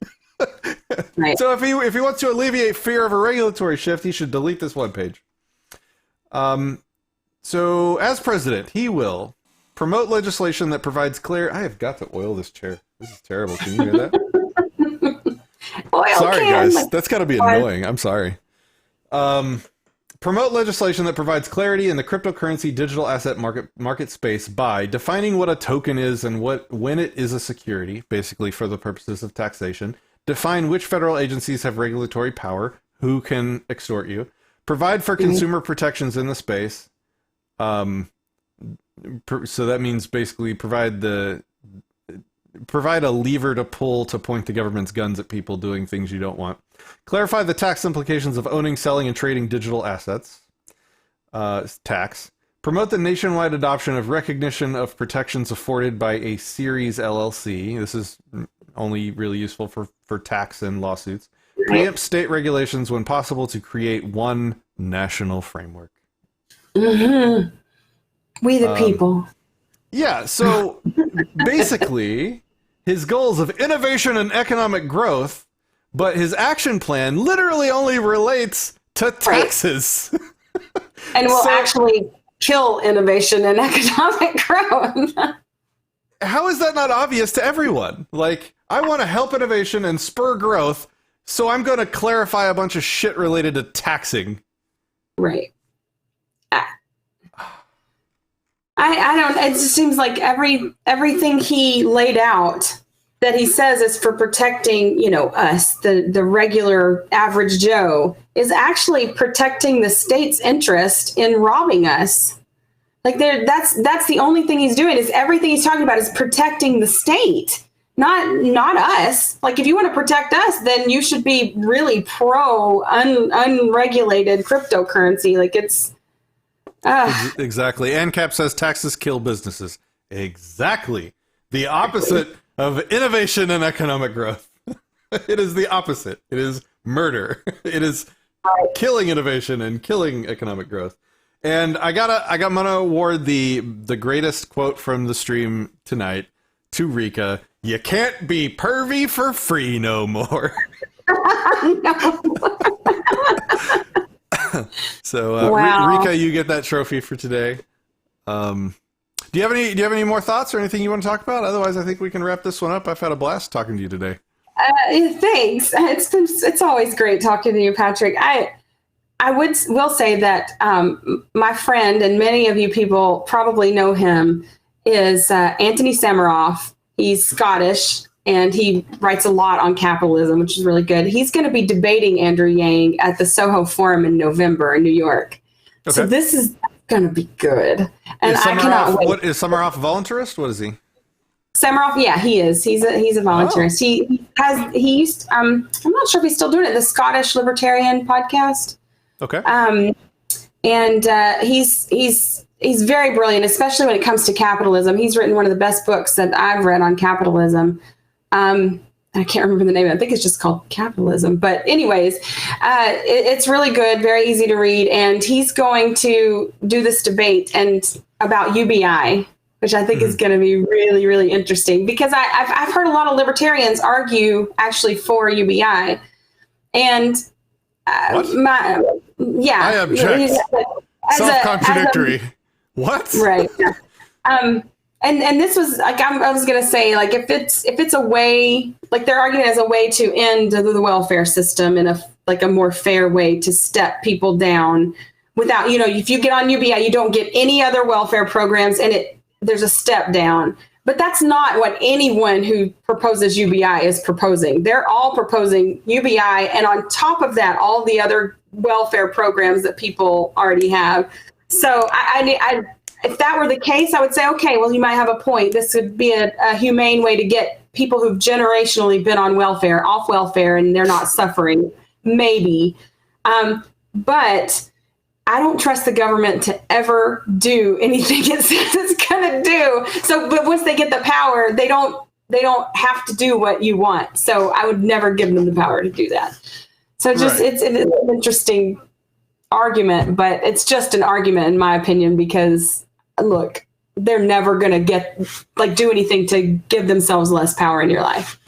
Right. So if he wants to alleviate fear of a regulatory shift, he should delete this webpage. So as president, he will promote legislation that provides clear... I have got to oil this chair. This is terrible. Can you hear that? Sorry, guys. That's got to be annoying. I'm sorry. Promote legislation that provides clarity in the cryptocurrency digital asset market space by defining what a token is and when it is a security, basically for the purposes of taxation. Define which federal agencies have regulatory power, who can extort you. Provide for consumer protections in the space. So that means basically provide a lever to pull to point the government's guns at people doing things you don't want. Clarify the tax implications of owning, selling, and trading digital assets. Tax. Promote the nationwide adoption of recognition of protections afforded by a Series LLC. This is only really useful for tax and lawsuits. Preempt state regulations when possible to create one national framework. Mm-hmm. We the people. Yeah, so basically, his goals of innovation and economic growth, but his action plan literally only relates to taxes. And will actually kill innovation and economic growth. How is that not obvious to everyone? Like, I want to help innovation and spur growth, so I'm going to clarify a bunch of shit related to taxing. Right. I don't, it just seems like everything he laid out that he says is for protecting, us, the regular average Joe, is actually protecting the state's interest in robbing us. Like that's the only thing he's doing. Is everything he's talking about is protecting the state, not us. Like if you want to protect us, then you should be really pro unregulated cryptocurrency. Like it's exactly. ANCAP says taxes kill businesses. Exactly. The opposite of innovation and economic growth. It is the opposite. It is murder. It is killing innovation and killing economic growth. And I'm gonna award the greatest quote from the stream tonight to Rika. You can't be pervy for free no more. So wow. Rika, you get that trophy for today. Do you have any more thoughts or anything you want to talk about? Otherwise, I think we can wrap this one up. I've had a blast talking to you today. Thanks. It's always great talking to you, Patrick. I will say that my friend, and many of you people probably know him, is Anthony Samaroff. He's Scottish, and he writes a lot on capitalism, which is really good. He's going to be debating Andrew Yang at the Soho Forum in November in New York. Okay. So this is going to be good. And I cannot wait. What is Samaroff, a voluntarist? What is he? Samaroff, yeah, he is. He's a voluntarist. Oh. He used. I'm not sure if he's still doing it. The Scottish Libertarian podcast. Okay. And he's very brilliant, especially when it comes to capitalism. He's written one of the best books that I've read on capitalism. I can't remember the name of it. I think it's just called Capitalism. But anyways, it's really good, very easy to read. And he's going to do this debate about UBI, which I think is going to be really, really interesting, because I've heard a lot of libertarians argue actually for UBI. And I object. Self-contradictory. What? Right. Yeah. And this was like, I was going to say, like, if it's a way, like they're arguing as a way to end the welfare system in a more fair way to step people down without, if you get on UBI, you don't get any other welfare programs, and there's a step down. But that's not what anyone who proposes UBI is proposing. They're all proposing UBI, and on top of that, all the other welfare programs that people already have. So if that were the case, I would say, okay, well, you might have a point. This would be a humane way to get people who've generationally been on welfare off welfare, and they're not suffering, maybe. But I don't trust the government to ever do anything it says it's going to do. So, but once they get the power, they don't have to do what you want. So I would never give them the power to do that. So it's an interesting argument, but it's just an argument in my opinion, because look, they're never going to do anything to give themselves less power in your life.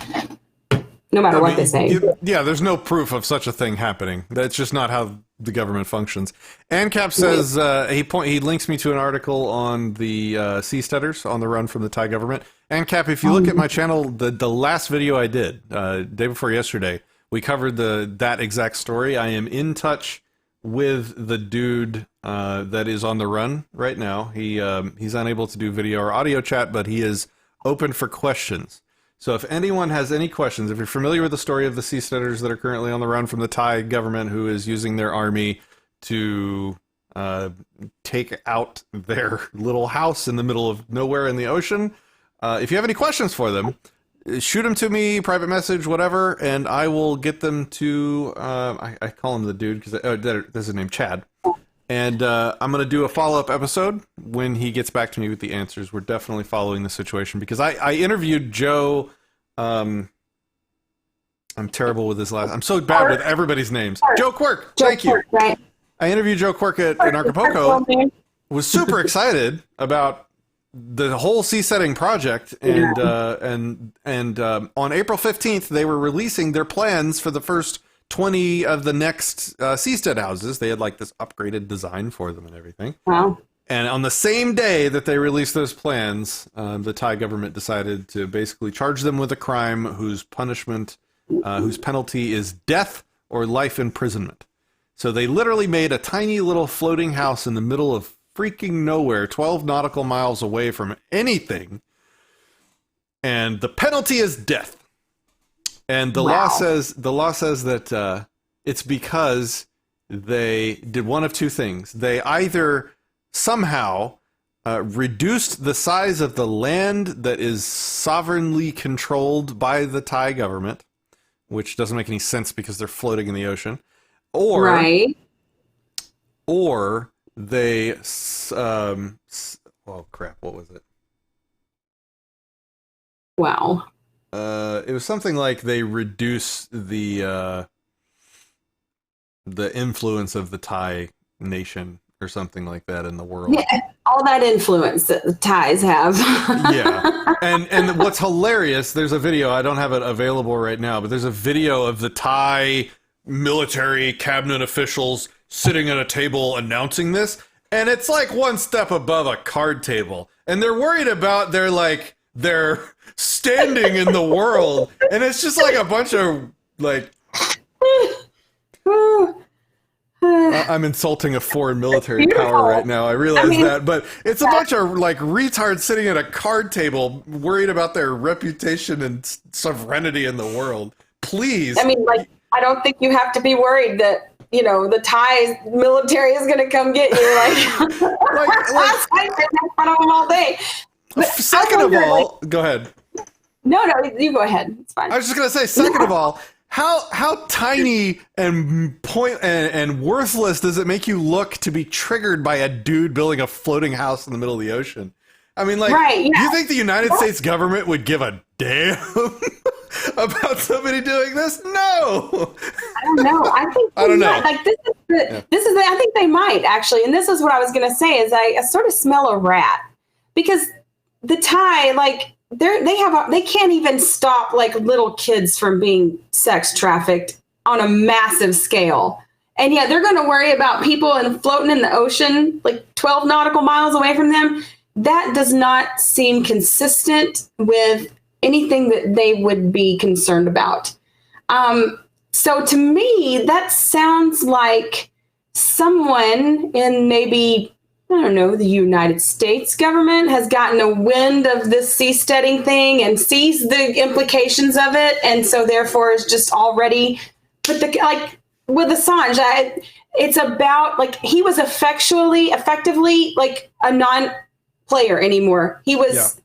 No matter what they say. There's no proof of such a thing happening. That's just not how the government functions. ANCAP says he links me to an article on the seasteaders on the run from the Thai government. ANCAP, if you look at my channel, the last video I did day before yesterday, we covered that exact story. I am in touch with the dude that is on the run right now. He's unable to do video or audio chat, but he is open for questions. So if anyone has any questions, if you're familiar with the story of the seasteaders that are currently on the run from the Thai government, who is using their army to take out their little house in the middle of nowhere in the ocean, if you have any questions for them, shoot them to me, private message, whatever, and I will get them to, I call him the dude, because that's his name, Chad. And I'm going to do a follow-up episode when he gets back to me with the answers. We're definitely following the situation, because I interviewed Joe. I'm terrible with his last. I'm so bad with everybody's names. Joe Quirk. Thank you. Right. I interviewed Joe Quirk in Acapulco. Was super excited about the whole seasetting project, and on April 15th they were releasing their plans for the first 20 of the next seastead houses. They had like this upgraded design for them and everything. Wow. And on the same day that they released those plans, the Thai government decided to basically charge them with a crime whose penalty is death or life imprisonment. So they literally made a tiny little floating house in the middle of freaking nowhere, 12 nautical miles away from anything. And the penalty is death. And the law says that it's because they did one of two things. They either somehow reduced the size of the land that is sovereignly controlled by the Thai government, which doesn't make any sense because they're floating in the ocean, or Right. or they oh crap, what was it? Wow. It was something like they reduce the influence of the Thai nation or something like that in the world. Yeah, all that influence that the Thais have. Yeah. And what's hilarious, there's a video, I don't have it available right now, but there's a video of the Thai military cabinet officials sitting at a table announcing this, and it's like one step above a card table. And they're worried about their standing in the world, and it's just like a bunch of like I'm insulting a foreign military power right now. I realize that, but it's a bunch of like retards sitting at a card table worried about their reputation and sovereignty in the world. Please. I mean, like, I don't think you have to be worried that, you know, the Thai military is going to come get you. Like, I've been in front of them all day. But second of all, go ahead. No, you go ahead. It's fine. I was just going to say, second of all, how tiny and and worthless does it make you look to be triggered by a dude building a floating house in the middle of the ocean? I mean, like, right, yeah. You think the United States government would give a damn about somebody doing this? No. I don't know. I don't know. Like, I think they might actually, and this is what I was going to say is I sort of smell a rat, because the Thai, like, they can't even stop like little kids from being sex trafficked on a massive scale. And yet they're going to worry about people and floating in the ocean, like 12 nautical miles away from them. That does not seem consistent with anything that they would be concerned about. So to me, that sounds like someone in maybe, I don't know, the United States government has gotten a wind of this seasteading thing and sees the implications of it. And so therefore is just already, but like with Assange, it's about like, he was effectively like a non-player anymore. He was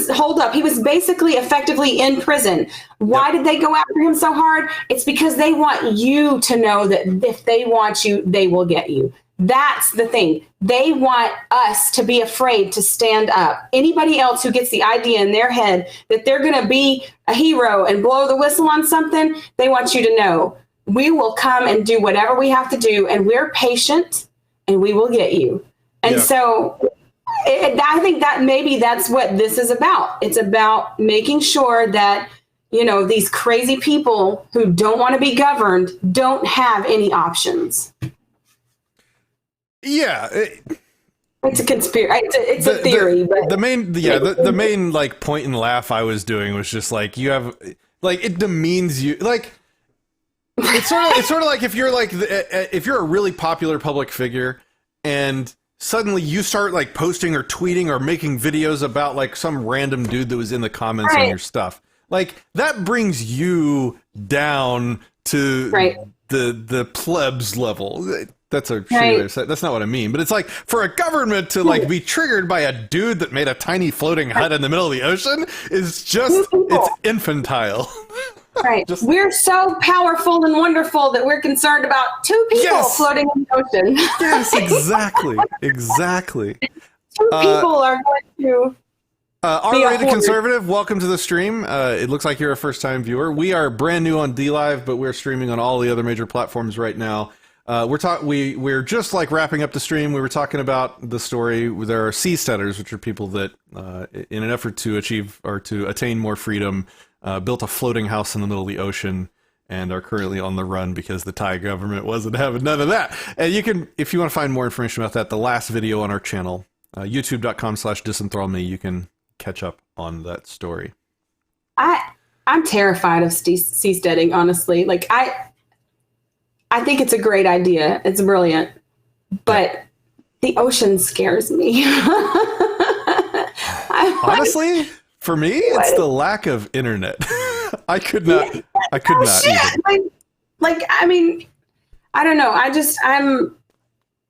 holed up. He was basically effectively in prison. Why did they go after him so hard? It's because they want you to know that if they want you, they will get you. That's the thing. They want us to be afraid to stand up. Anybody else who gets the idea in their head that they're going to be a hero and blow the whistle on something, they want you to know we will come and do whatever we have to do, and we're patient, and we will get you. And so I think that maybe that's what this is about. It's about making sure that, you know, these crazy people who don't want to be governed don't have any options. Yeah, it's a conspiracy. It's a theory. But the main like point and laugh I was doing was just like, you have like, it demeans you. Like, it's sort of like if you're a really popular public figure and suddenly you start like posting or tweeting or making videos about like some random dude that was in the comments on your stuff. Like, that brings you down to the plebs level. That's a that's not what I mean, but it's like for a government to like be triggered by a dude that made a tiny floating hut in the middle of the ocean is just, it's infantile. Right. We're so powerful and wonderful that we're concerned about two people floating in the ocean. Yes, exactly. Exactly. Two people are going to R-rated conservative, welcome to the stream. It looks like you're a first-time viewer. We are brand new on DLive, but we're streaming on all the other major platforms right now. We're just like wrapping up the stream. We were talking about the story. There are seasteaders, which are people that, in an effort to achieve or to attain more freedom, built a floating house in the middle of the ocean and are currently on the run because the Thai government wasn't having none of that. And you can, if you want to find more information about that, the last video on our channel, youtube.com/disenthrallme, you can catch up on that story. I'm terrified of seasteading, honestly. Like, I think it's a great idea. It's brilliant. But the ocean scares me. Honestly, for me, it's the lack of internet. I could not even. I mean, I don't know.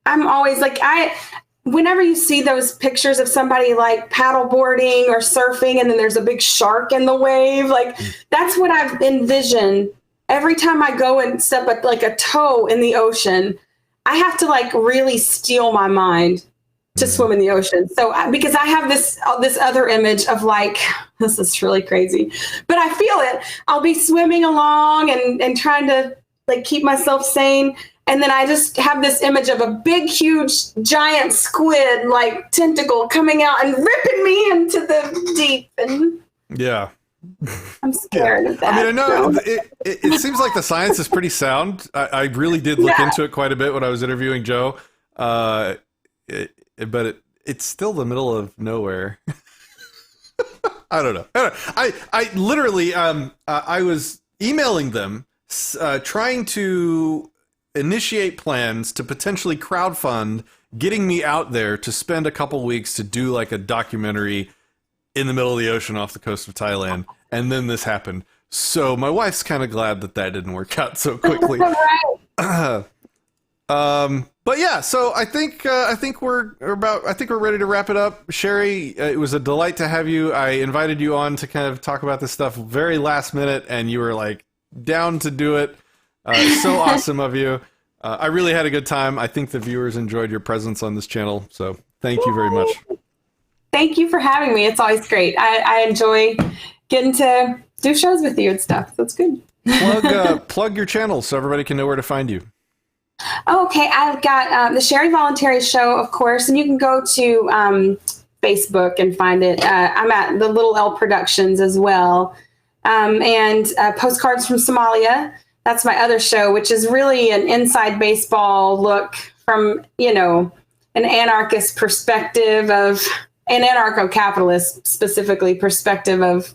I'm always like, whenever you see those pictures of somebody like paddleboarding or surfing, and then there's a big shark in the wave, like that's what I've envisioned. Every time I go and step like a toe in the ocean, I have to like really steel my mind to swim in the ocean. So because I have this other image of like, this is really crazy, but I feel it. I'll be swimming along and trying to like keep myself sane. And then I just have this image of a big, huge, giant squid, like tentacle coming out and ripping me into the deep. And yeah, I'm scared of that. I mean, I know it seems like the science is pretty sound. I really did look into it quite a bit when I was interviewing Joe. But it's still the middle of nowhere. I don't know. I literally, I was emailing them, trying to initiate plans to potentially crowdfund getting me out there to spend a couple weeks to do like a documentary in the middle of the ocean off the coast of Thailand. And then this happened. So my wife's kind of glad that didn't work out so quickly. But yeah, so I think we're ready to wrap it up. Sherry, it was a delight to have you. I invited you on to kind of talk about this stuff very last minute, and you were like down to do it. So awesome of you. I really had a good time. I think the viewers enjoyed your presence on this channel. So thank you very much. Thank you for having me. It's always great. I enjoy getting to do shows with you and stuff. That's good. Plug your channel so everybody can know where to find you. Okay, I've got the Sherry Voluntary show, of course, and you can go to Facebook and find it. I'm at the Little L Productions as well. And Postcards from Somalia. That's my other show, which is really an inside baseball look from, an anarchist perspective of an anarcho-capitalist specifically perspective of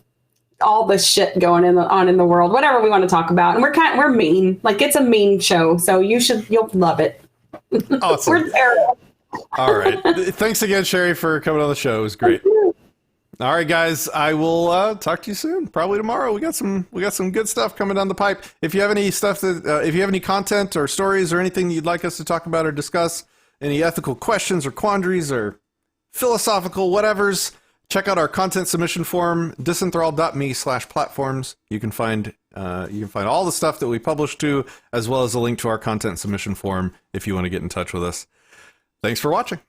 all the shit going on in the world, whatever we want to talk about. And we're mean, like it's a mean show. So you'll love it. Awesome. We're terrible. All right. Thanks again, Sherry, for coming on the show. It was great. All right, guys, I will talk to you soon. Probably tomorrow. We got some good stuff coming down the pipe. If you have any if you have any content or stories or anything you'd like us to talk about or discuss, any ethical questions or quandaries or philosophical whatevers, check out our content submission form, disenthrall.me/platforms. You can find all the stuff that we publish to, as well as a link to our content submission form if you want to get in touch with us. Thanks for watching.